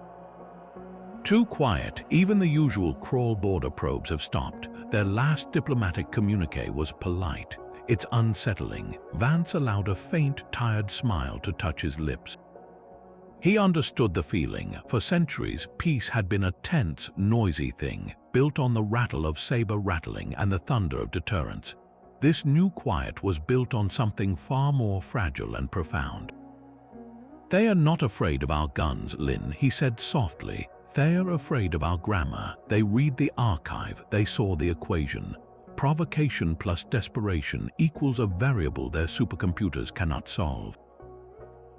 "Too quiet. Even the usual Krall border probes have stopped. Their last diplomatic communique was polite. It's unsettling." Vance allowed a faint, tired smile to touch his lips. He understood the feeling. For centuries, peace had been a tense, noisy thing, built on the rattle of saber rattling and the thunder of deterrence. This new quiet was built on something far more fragile and profound. "They are not afraid of our guns, Lynn," he said softly. "They are afraid of our grammar. They read the archive, they saw the equation. Provocation plus desperation equals a variable their supercomputers cannot solve.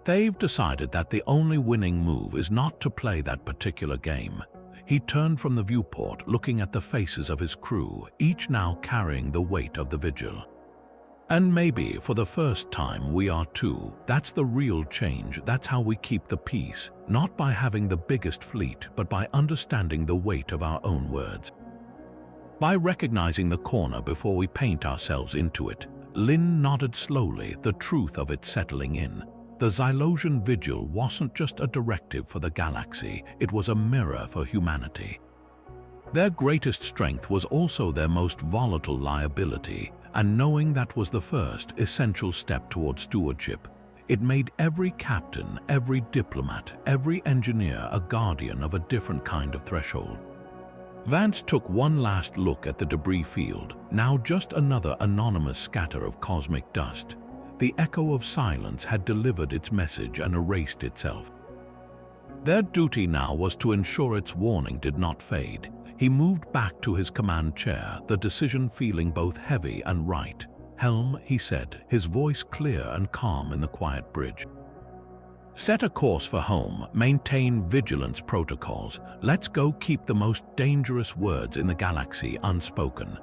They've decided that the only winning move is not to play that particular game." He turned from the viewport, looking at the faces of his crew, each now carrying the weight of the vigil. "And maybe, for the first time, we are too. That's the real change. That's how we keep the peace, not by having the biggest fleet, but by understanding the weight of our own words. By recognizing the corner before we paint ourselves into it." Lynn nodded slowly, the truth of it settling in. The Xylosian vigil wasn't just a directive for the galaxy, it was a mirror for humanity. Their greatest strength was also their most volatile liability, and knowing that was the first, essential step toward stewardship. It made every captain, every diplomat, every engineer a guardian of a different kind of threshold. Vance took one last look at the debris field, now just another anonymous scatter of cosmic dust. The echo of silence had delivered its message and erased itself. Their duty now was to ensure its warning did not fade. He moved back to his command chair, the decision feeling both heavy and right. "Helm," he said, his voice clear and calm in the quiet bridge. "Set a course for home, maintain vigilance protocols. Let's go keep the most dangerous words in the galaxy unspoken."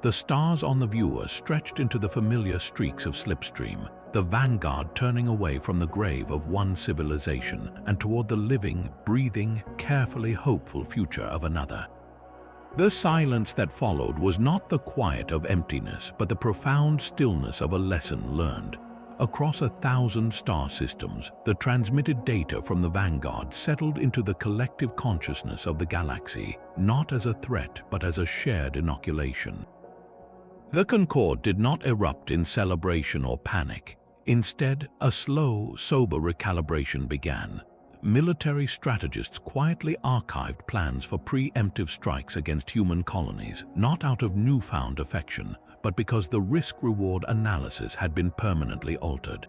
The stars on the viewer stretched into the familiar streaks of slipstream, the Vanguard turning away from the grave of one civilization and toward the living, breathing, carefully hopeful future of another. The silence that followed was not the quiet of emptiness, but the profound stillness of a lesson learned. Across 1,000 star systems, the transmitted data from the Vanguard settled into the collective consciousness of the galaxy, not as a threat but as a shared inoculation. The Concorde did not erupt in celebration or panic. Instead, a slow, sober recalibration began. Military strategists quietly archived plans for preemptive strikes against human colonies, not out of newfound affection, but because the risk-reward analysis had been permanently altered.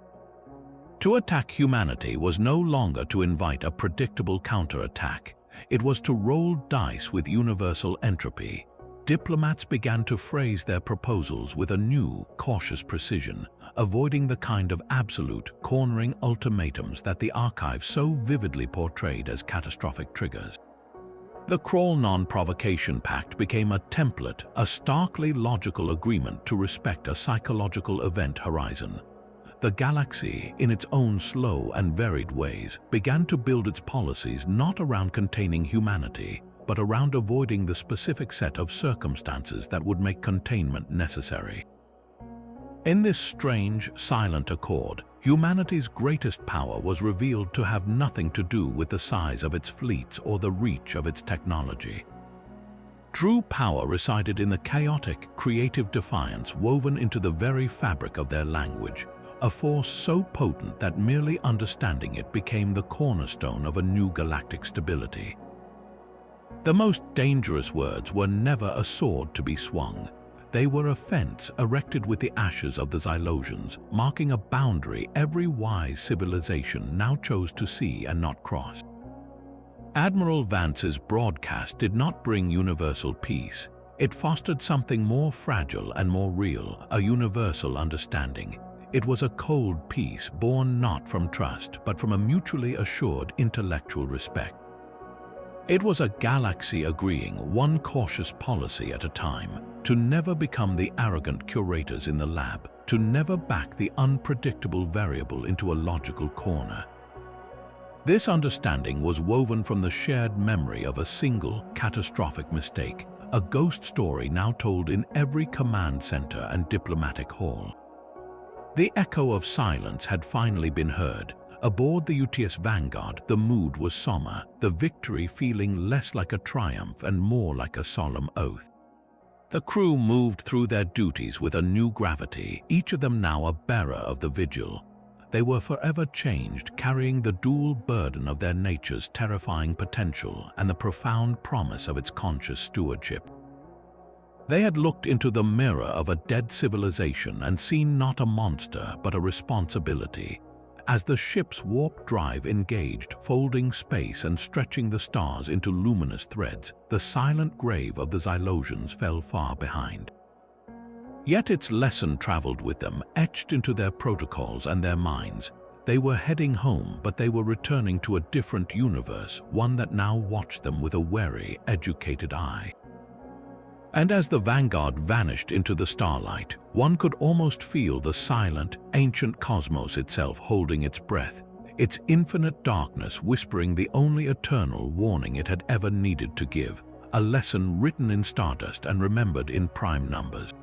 To attack humanity was no longer to invite a predictable counterattack. It was to roll dice with universal entropy. Diplomats began to phrase their proposals with a new, cautious precision, avoiding the kind of absolute, cornering ultimatums that the archive so vividly portrayed as catastrophic triggers. The Krall Non-Provocation Pact became a template, a starkly logical agreement to respect a psychological event horizon. The galaxy, in its own slow and varied ways, began to build its policies not around containing humanity, but around avoiding the specific set of circumstances that would make containment necessary. In this strange, silent accord, humanity's greatest power was revealed to have nothing to do with the size of its fleets or the reach of its technology. True power resided in the chaotic, creative defiance woven into the very fabric of their language, a force so potent that merely understanding it became the cornerstone of a new galactic stability. The most dangerous words were never a sword to be swung. They were a fence erected with the ashes of the Xylosians, marking a boundary every wise civilization now chose to see and not cross. Admiral Vance's broadcast did not bring universal peace. It fostered something more fragile and more real, a universal understanding. It was a cold peace born not from trust, but from a mutually assured intellectual respect. It was a galaxy agreeing, one cautious policy at a time, to never become the arrogant curators in the lab, to never back the unpredictable variable into a logical corner. This understanding was woven from the shared memory of a single, catastrophic mistake, a ghost story now told in every command center and diplomatic hall. The echo of silence had finally been heard. Aboard the UTS Vanguard, the mood was somber, the victory feeling less like a triumph and more like a solemn oath. The crew moved through their duties with a new gravity, each of them now a bearer of the vigil. They were forever changed, carrying the dual burden of their nature's terrifying potential and the profound promise of its conscious stewardship. They had looked into the mirror of a dead civilization and seen not a monster but a responsibility. As the ship's warp drive engaged, folding space and stretching the stars into luminous threads, the silent grave of the Xylosians fell far behind. Yet its lesson traveled with them, etched into their protocols and their minds. They were heading home, but they were returning to a different universe, one that now watched them with a wary, educated eye. And as the Vanguard vanished into the starlight, one could almost feel the silent, ancient cosmos itself holding its breath, its infinite darkness whispering the only eternal warning it had ever needed to give, a lesson written in stardust and remembered in prime numbers.